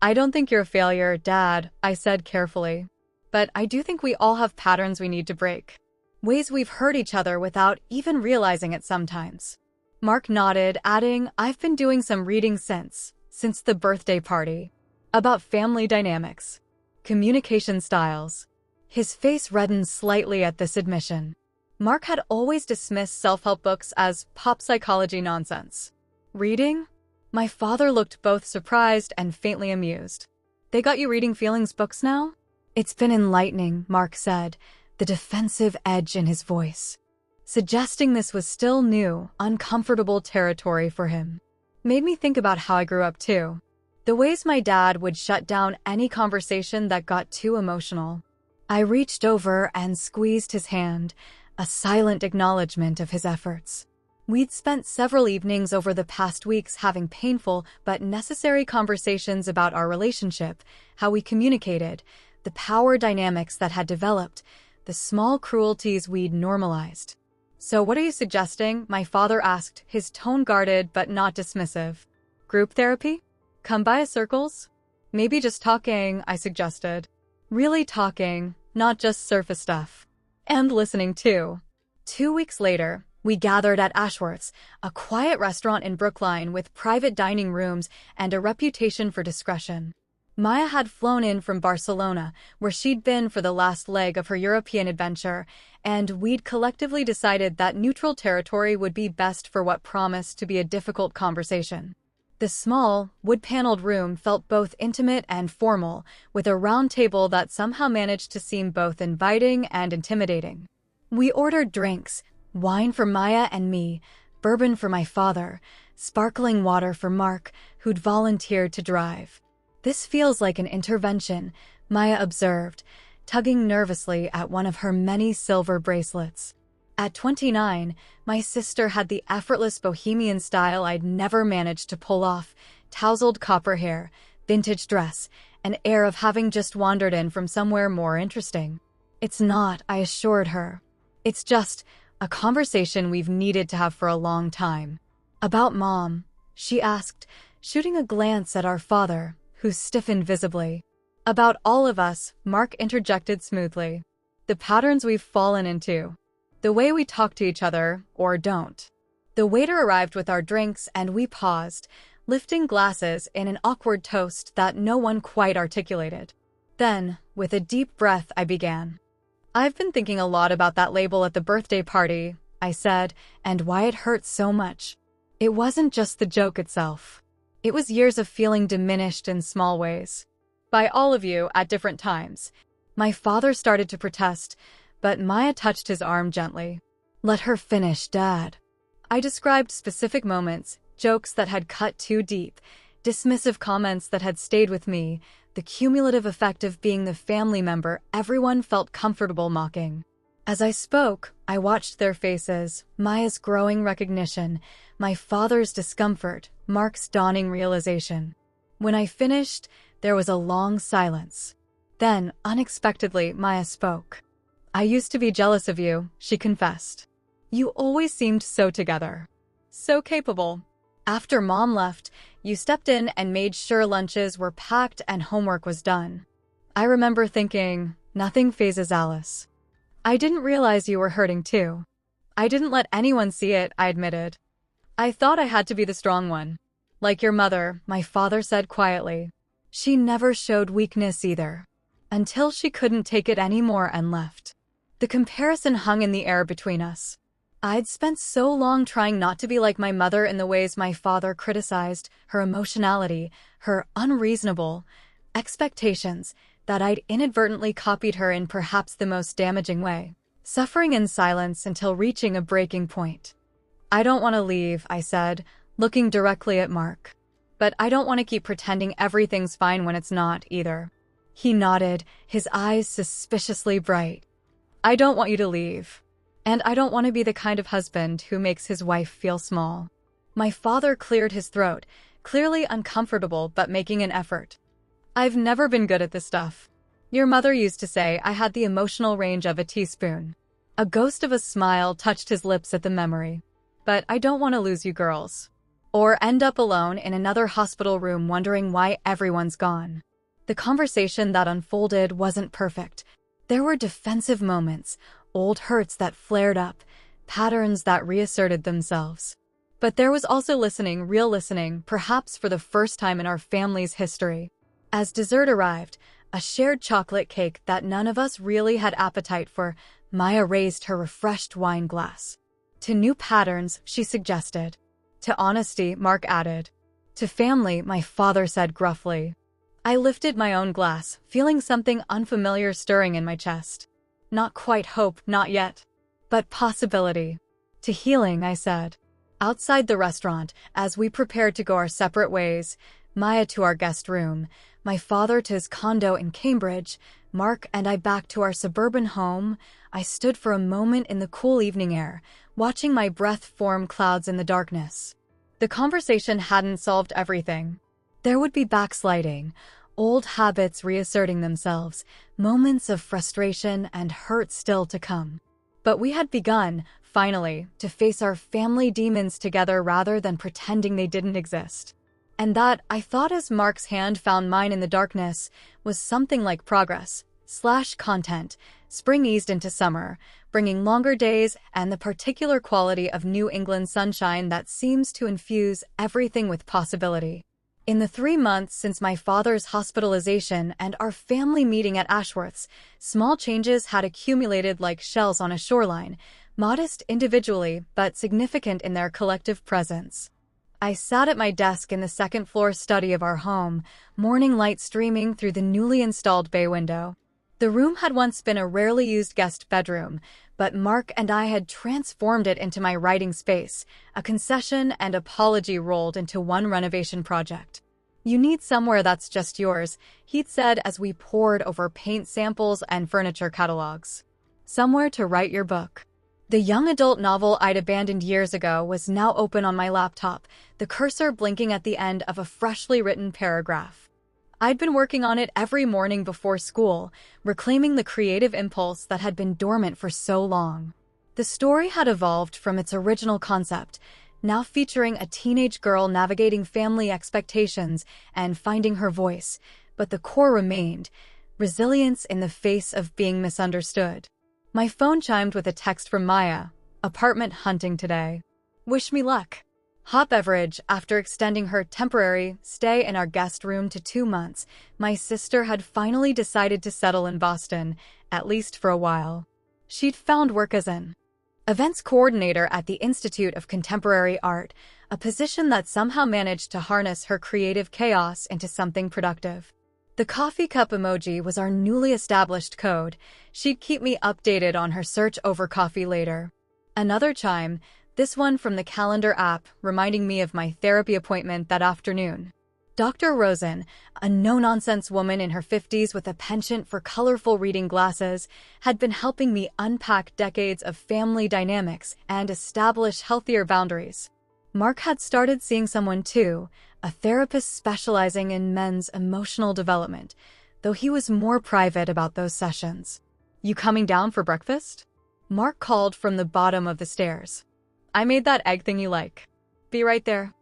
"I don't think you're a failure, Dad," I said carefully. "But I do think we all have patterns we need to break. Ways we've hurt each other without even realizing it sometimes." Mark nodded, adding, "I've been doing some reading since the birthday party. About family dynamics. Communication styles." His face reddened slightly at this admission. Mark had always dismissed self-help books as pop psychology nonsense. "Reading?" My father looked both surprised and faintly amused. "They got you reading feelings books now?" "It's been enlightening," Mark said, the defensive edge in his voice, suggesting this was still new, uncomfortable territory for him. Made me think about how I grew up too. The ways my dad would shut down any conversation that got too emotional. I reached over and squeezed his hand, a silent acknowledgement of his efforts. We'd spent several evenings over the past weeks having painful but necessary conversations about our relationship, how we communicated, the power dynamics that had developed, the small cruelties we'd normalized. "So what are you suggesting?" my father asked, his tone guarded but not dismissive. "Group therapy? Come by a circles? Maybe just talking," I suggested. Really talking, not just surface stuff. And listening too. 2 weeks later, we gathered at Ashworth's, a quiet restaurant in Brookline with private dining rooms and a reputation for discretion. Maya had flown in from Barcelona, where she'd been for the last leg of her European adventure, and we'd collectively decided that neutral territory would be best for what promised to be a difficult conversation. The small, wood-paneled room felt both intimate and formal, with a round table that somehow managed to seem both inviting and intimidating. We ordered drinks, wine for Maya and me, bourbon for my father, sparkling water for Mark, who'd volunteered to drive. "This feels like an intervention," Maya observed, tugging nervously at one of her many silver bracelets. At 29, my sister had the effortless bohemian style I'd never managed to pull off: tousled copper hair, vintage dress, an air of having just wandered in from somewhere more interesting. "It's not," I assured her. "It's just a conversation we've needed to have for a long time." "About Mom?" she asked, shooting a glance at our father, who stiffened visibly. "About all of us," Mark interjected smoothly. "The patterns we've fallen into. The way we talk to each other, or don't." The waiter arrived with our drinks and we paused, lifting glasses in an awkward toast that no one quite articulated. Then, with a deep breath, I began. "I've been thinking a lot about that label at the birthday party," I said, "and why it hurts so much. It wasn't just the joke itself. It was years of feeling diminished in small ways. By all of you at different times." My father started to protest, but Maya touched his arm gently. "Let her finish, Dad." I described specific moments, jokes that had cut too deep, dismissive comments that had stayed with me, the cumulative effect of being the family member everyone felt comfortable mocking. As I spoke, I watched their faces, Maya's growing recognition, my father's discomfort, Mark's dawning realization. When I finished, there was a long silence. Then, unexpectedly, Maya spoke. "I used to be jealous of you," she confessed. "You always seemed so together. So capable. After Mom left, you stepped in and made sure lunches were packed and homework was done. I remember thinking, nothing phases Alice. I didn't realize you were hurting too. I didn't let anyone see it," I admitted. "I thought I had to be the strong one. Like your mother," my father said quietly. "She never showed weakness either. Until she couldn't take it anymore and left." The comparison hung in the air between us. I'd spent so long trying not to be like my mother in the ways my father criticized, her emotionality, her unreasonable expectations, that I'd inadvertently copied her in perhaps the most damaging way, suffering in silence until reaching a breaking point. "I don't want to leave," I said, looking directly at Mark. "But I don't want to keep pretending everything's fine when it's not, either." He nodded, his eyes suspiciously bright. "I don't want you to leave. And I don't want to be the kind of husband who makes his wife feel small." My father cleared his throat, clearly uncomfortable but making an effort. "I've never been good at this stuff. Your mother used to say I had the emotional range of a teaspoon." A ghost of a smile touched his lips at the memory. "But I don't want to lose you girls. Or end up alone in another hospital room wondering why everyone's gone." The conversation that unfolded wasn't perfect. There were defensive moments, old hurts that flared up, patterns that reasserted themselves. But there was also listening, real listening, perhaps for the first time in our family's history. As dessert arrived, a shared chocolate cake that none of us really had appetite for, Maya raised her refreshed wine glass. "To new patterns," she suggested. "To honesty," Mark added. "To family," my father said gruffly. I lifted my own glass, feeling something unfamiliar stirring in my chest. Not quite hope, not yet. But possibility. "To healing," I said. Outside the restaurant, as we prepared to go our separate ways, Maya to our guest room, my father to his condo in Cambridge, Mark and I back to our suburban home, I stood for a moment in the cool evening air, watching my breath form clouds in the darkness. The conversation hadn't solved everything. There would be backsliding, old habits reasserting themselves, moments of frustration and hurt still to come. But we had begun, finally, to face our family demons together rather than pretending they didn't exist. And that, I thought as Mark's hand found mine in the darkness, was something like progress/content. Spring eased into summer, bringing longer days and the particular quality of New England sunshine that seems to infuse everything with possibility. In the 3 months since my father's hospitalization and our family meeting at Ashworth's, small changes had accumulated like shells on a shoreline, modest individually but significant in their collective presence. I sat at my desk in the second-floor study of our home, morning light streaming through the newly installed bay window. The room had once been a rarely used guest bedroom, but Mark and I had transformed it into my writing space, a concession and apology rolled into one renovation project. "You need somewhere that's just yours," he'd said as we pored over paint samples and furniture catalogs. "Somewhere to write your book." The young adult novel I'd abandoned years ago was now open on my laptop, the cursor blinking at the end of a freshly written paragraph. I'd been working on it every morning before school, reclaiming the creative impulse that had been dormant for so long. The story had evolved from its original concept, now featuring a teenage girl navigating family expectations and finding her voice, but the core remained: resilience in the face of being misunderstood. My phone chimed with a text from Maya. Apartment hunting today. Wish me luck. Hot beverage. After extending her temporary stay in our guest room to 2 months, my sister had finally decided to settle in Boston, at least for a while. She'd found work as an events coordinator at the Institute of Contemporary Art, a position that somehow managed to harness her creative chaos into something productive. The coffee cup emoji was our newly established code. She'd keep me updated on her search over coffee later. Another chime, this one from the calendar app, reminding me of my therapy appointment that afternoon. Dr. Rosen, a no-nonsense woman in her 50s with a penchant for colorful reading glasses, had been helping me unpack decades of family dynamics and establish healthier boundaries. Mark had started seeing someone too, a therapist specializing in men's emotional development, though he was more private about those sessions. You coming down for breakfast? Mark called from the bottom of the stairs. I made that egg thing you like. Be right there.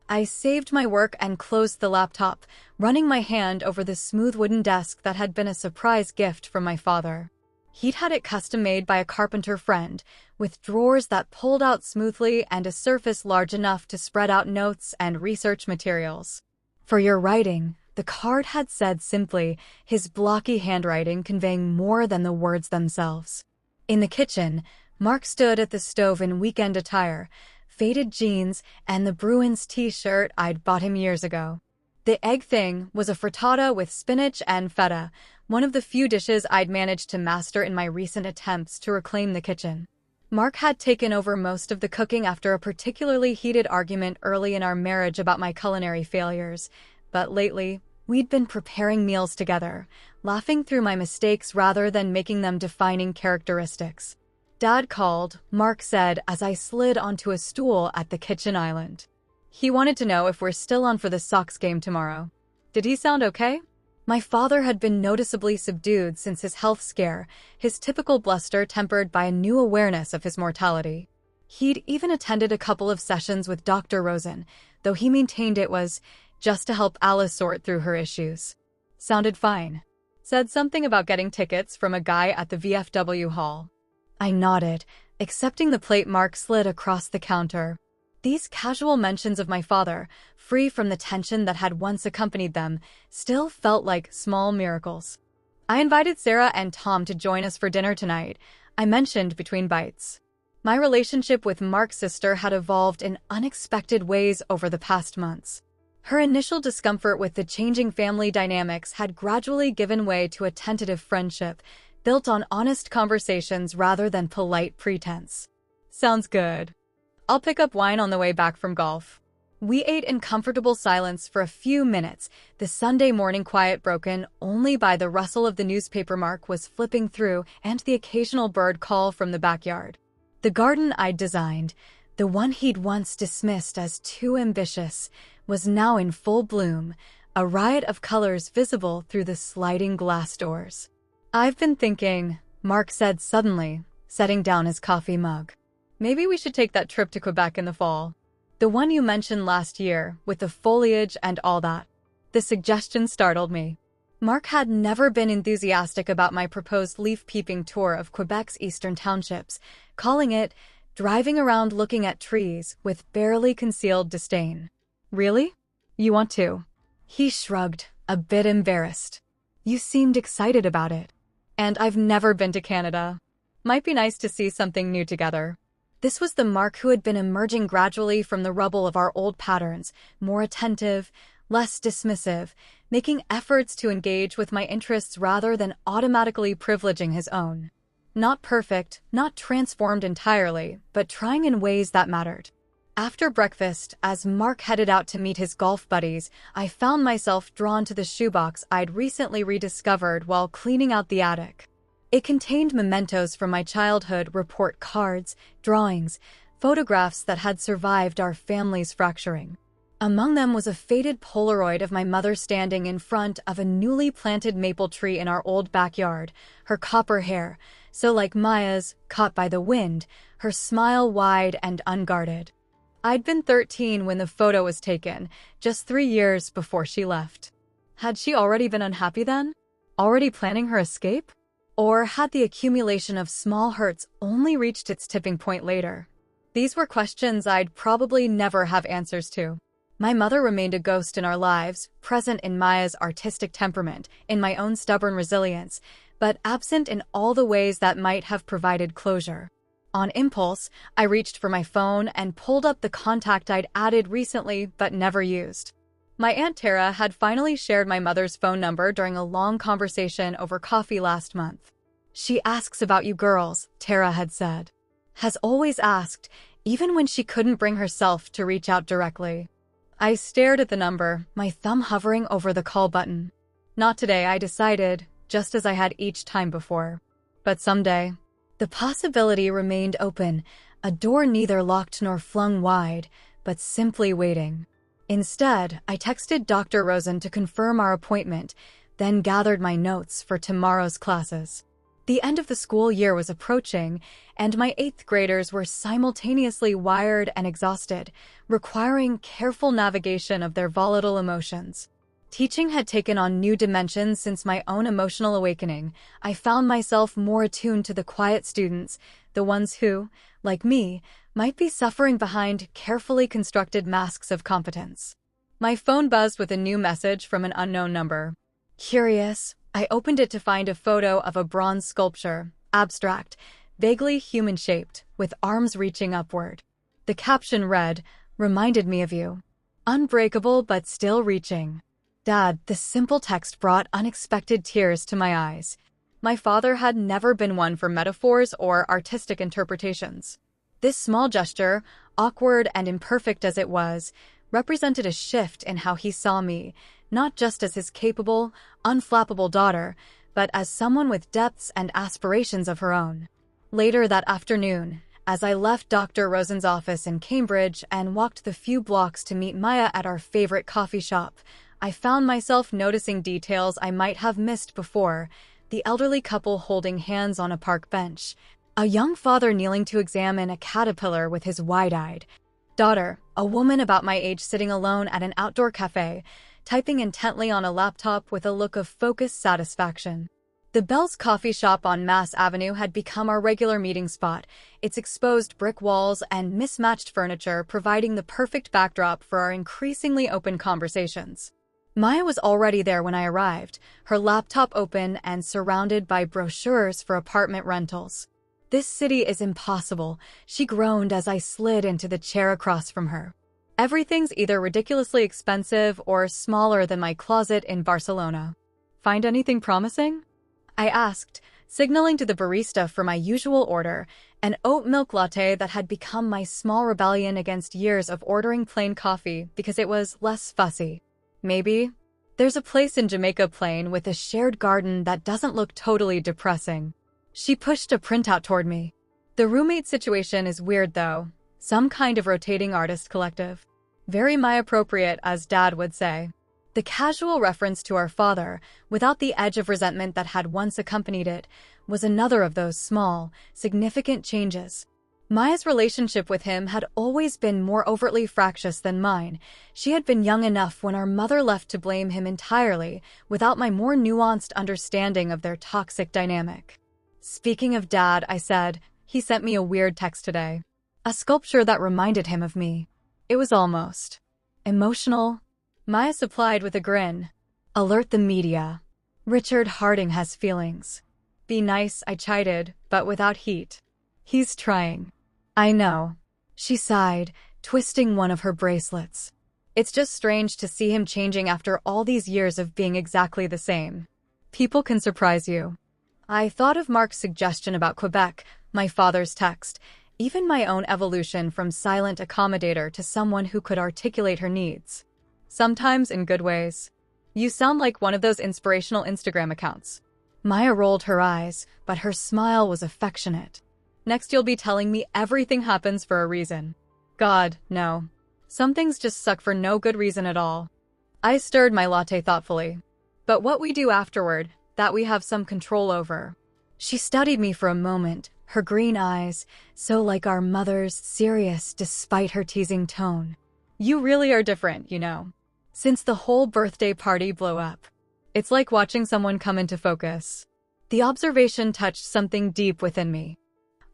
I saved my work and closed the laptop, running my hand over the smooth wooden desk that had been a surprise gift from my father. He'd had it custom-made by a carpenter friend, with drawers that pulled out smoothly and a surface large enough to spread out notes and research materials. For your writing, the card had said simply, his blocky handwriting conveying more than the words themselves. In the kitchen, Mark stood at the stove in weekend attire, faded jeans, and the Bruins t-shirt I'd bought him years ago. The egg thing was a frittata with spinach and feta, one of the few dishes I'd managed to master in my recent attempts to reclaim the kitchen. Mark had taken over most of the cooking after a particularly heated argument early in our marriage about my culinary failures, but lately, we'd been preparing meals together, laughing through my mistakes rather than making them defining characteristics. Dad called, Mark said as I slid onto a stool at the kitchen island. He wanted to know if we're still on for the Sox game tomorrow. Did he sound okay? My father had been noticeably subdued since his health scare, his typical bluster tempered by a new awareness of his mortality. He'd even attended a couple of sessions with Dr. Rosen, though he maintained it was just to help Alice sort through her issues. Sounded fine. Said something about getting tickets from a guy at the VFW hall. I nodded, accepting the plate Mark slid across the counter. These casual mentions of my father, free from the tension that had once accompanied them, still felt like small miracles. I invited Sarah and Tom to join us for dinner tonight, I mentioned between bites. My relationship with Mark's sister had evolved in unexpected ways over the past months. Her initial discomfort with the changing family dynamics had gradually given way to a tentative friendship, built on honest conversations rather than polite pretense. Sounds good. I'll pick up wine on the way back from golf. We ate in comfortable silence for a few minutes, the Sunday morning quiet broken only by the rustle of the newspaper Mark was flipping through and the occasional bird call from the backyard. The garden I'd designed, the one he'd once dismissed as too ambitious, was now in full bloom, a riot of colors visible through the sliding glass doors. I've been thinking, Mark said suddenly, setting down his coffee mug. Maybe we should take that trip to Quebec in the fall. The one you mentioned last year, with the foliage and all that. The suggestion startled me. Mark had never been enthusiastic about my proposed leaf-peeping tour of Quebec's eastern townships, calling it driving around looking at trees with barely concealed disdain. Really? You want to? He shrugged, a bit embarrassed. You seemed excited about it. And I've never been to Canada. Might be nice to see something new together. This was the Mark who had been emerging gradually from the rubble of our old patterns, more attentive, less dismissive, making efforts to engage with my interests rather than automatically privileging his own. Not perfect, not transformed entirely, but trying in ways that mattered. After breakfast, as Mark headed out to meet his golf buddies, I found myself drawn to the shoebox I'd recently rediscovered while cleaning out the attic. It contained mementos from my childhood, report cards, drawings, photographs that had survived our family's fracturing. Among them was a faded Polaroid of my mother standing in front of a newly planted maple tree in our old backyard, her copper hair, so like Maya's, caught by the wind, her smile wide and unguarded. I'd been 13 when the photo was taken, just 3 years before she left. Had she already been unhappy then? Already planning her escape? Or had the accumulation of small hurts only reached its tipping point later? These were questions I'd probably never have answers to. My mother remained a ghost in our lives, present in Maya's artistic temperament, in my own stubborn resilience, but absent in all the ways that might have provided closure. On impulse, I reached for my phone and pulled up the contact I'd added recently but never used. My Aunt Tara had finally shared my mother's phone number during a long conversation over coffee last month. "She asks about you girls," Tara had said. Has always asked, even when she couldn't bring herself to reach out directly. I stared at the number, my thumb hovering over the call button. Not today, I decided, just as I had each time before. But someday. The possibility remained open, a door neither locked nor flung wide, but simply waiting. Instead, I texted Dr. Rosen to confirm our appointment, then gathered my notes for tomorrow's classes. The end of the school year was approaching, and my 8th graders were simultaneously wired and exhausted, requiring careful navigation of their volatile emotions. Teaching had taken on new dimensions since my own emotional awakening. I found myself more attuned to the quiet students, the ones who, like me, might be suffering behind carefully constructed masks of competence. My phone buzzed with a new message from an unknown number. Curious, I opened it to find a photo of a bronze sculpture, abstract, vaguely human-shaped, with arms reaching upward. The caption read, "Reminded me of you. Unbreakable but still reaching." Dad, the simple text brought unexpected tears to my eyes. My father had never been one for metaphors or artistic interpretations. This small gesture, awkward and imperfect as it was, represented a shift in how he saw me, not just as his capable, unflappable daughter, but as someone with depths and aspirations of her own. Later that afternoon, as I left Dr. Rosen's office in Cambridge and walked the few blocks to meet Maya at our favorite coffee shop, I found myself noticing details I might have missed before: the elderly couple holding hands on a park bench, a young father kneeling to examine a caterpillar with his wide-eyed daughter, a woman about my age sitting alone at an outdoor cafe, typing intently on a laptop with a look of focused satisfaction. The Bell's coffee shop on Mass Avenue had become our regular meeting spot, its exposed brick walls and mismatched furniture providing the perfect backdrop for our increasingly open conversations. Maya was already there when I arrived, her laptop open and surrounded by brochures for apartment rentals. "This city is impossible," she groaned as I slid into the chair across from her. "Everything's either ridiculously expensive or smaller than my closet in Barcelona." "Find anything promising?" I asked, signaling to the barista for my usual order, an oat milk latte that had become my small rebellion against years of ordering plain coffee because it was less fussy. "Maybe. There's a place in Jamaica Plain with a shared garden that doesn't look totally depressing." She pushed a printout toward me. "The roommate situation is weird though. Some kind of rotating artist collective. Very my-appropriate, as Dad would say." The casual reference to our father, without the edge of resentment that had once accompanied it, was another of those small, significant changes. Maya's relationship with him had always been more overtly fractious than mine. She had been young enough when our mother left to blame him entirely, without my more nuanced understanding of their toxic dynamic. "Speaking of Dad," I said, "he sent me a weird text today. A sculpture that reminded him of me. It was almost emotional." Maya supplied with a grin. "Alert the media. Richard Harding has feelings." "Be nice," I chided, but without heat. "He's trying." "I know." She sighed, twisting one of her bracelets. "It's just strange to see him changing after all these years of being exactly the same. People can surprise you." I thought of Mark's suggestion about Quebec, my father's text, even my own evolution from silent accommodator to someone who could articulate her needs. Sometimes in good ways. "You sound like one of those inspirational Instagram accounts." Maya rolled her eyes, but her smile was affectionate. Next you'll be telling me everything happens for a reason. God, no. Some things just suck for no good reason at all. I stirred my latte thoughtfully. But what we do afterward, that we have some control over. She studied me for a moment, her green eyes, so like our mother's, serious despite her teasing tone. You really are different, you know. Since the whole birthday party blew up. It's like watching someone come into focus. The observation touched something deep within me.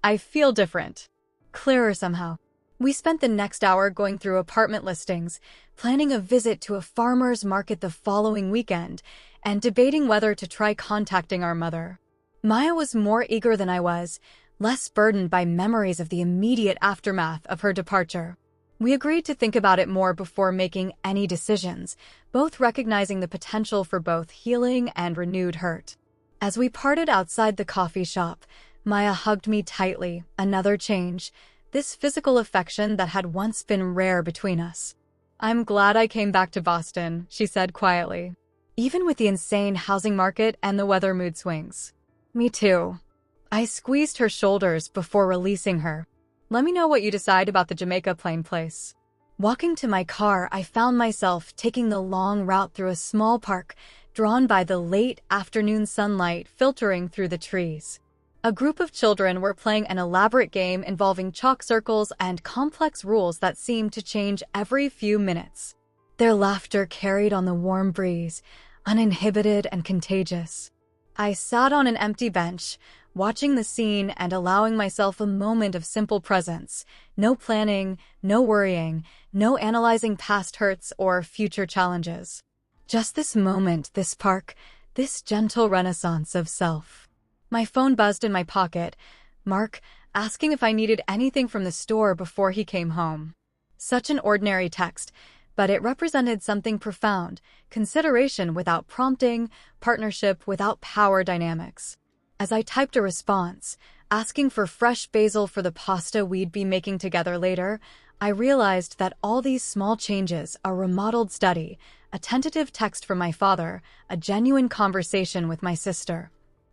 I feel different. Clearer somehow. We spent the next hour going through apartment listings, planning a visit to a farmer's market the following weekend, and debating whether to try contacting our mother. Maya was more eager than I was, less burdened by memories of the immediate aftermath of her departure. We agreed to think about it more before making any decisions, both recognizing the potential for both healing and renewed hurt. As we parted outside the coffee shop, Maya hugged me tightly, another change, this physical affection that had once been rare between us. I'm glad I came back to Boston, she said quietly. Even with the insane housing market and the weather mood swings. Me too. I squeezed her shoulders before releasing her. Let me know what you decide about the Jamaica plane place. Walking to my car, I found myself taking the long route through a small park, drawn by the late afternoon sunlight filtering through the trees. A group of children were playing an elaborate game involving chalk circles and complex rules that seemed to change every few minutes. Their laughter carried on the warm breeze, uninhibited and contagious. I sat on an empty bench, watching the scene and allowing myself a moment of simple presence. No planning, no worrying, no analyzing past hurts or future challenges. Just this moment, this park, this gentle renaissance of self. My phone buzzed in my pocket. Mark, asking if I needed anything from the store before he came home. Such an ordinary text, but it represented something profound, consideration without prompting, partnership without power dynamics. As I typed a response, asking for fresh basil for the pasta we'd be making together later, I realized that all these small changes, a remodeled study, a tentative text from my father, a genuine conversation with my sister,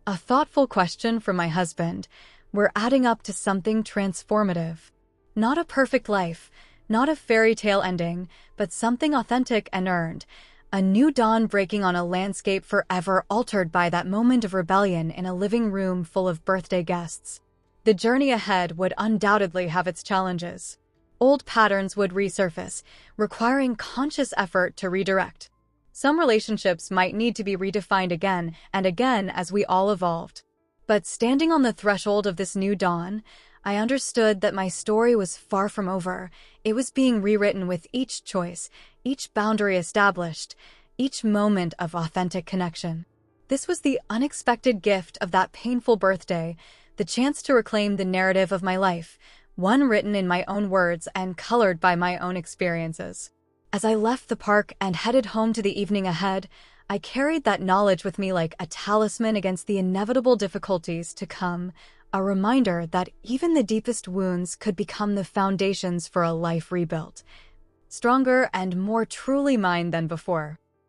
a thoughtful question from my husband, were adding up to something transformative. Not a perfect life, not a fairy tale ending, but something authentic and earned. A new dawn breaking on a landscape forever altered by that moment of rebellion in a living room full of birthday guests. The journey ahead would undoubtedly have its challenges. Old patterns would resurface, requiring conscious effort to redirect. Some relationships might need to be redefined again and again as we all evolved. But standing on the threshold of this new dawn, I understood that my story was far from over. It was being rewritten with each choice, each boundary established, each moment of authentic connection. This was the unexpected gift of that painful birthday, the chance to reclaim the narrative of my life, one written in my own words and colored by my own experiences. As I left the park and headed home to the evening ahead, I carried that knowledge with me like a talisman against the inevitable difficulties to come, a reminder that even the deepest wounds could become the foundations for a life rebuilt, stronger and more truly mine than before.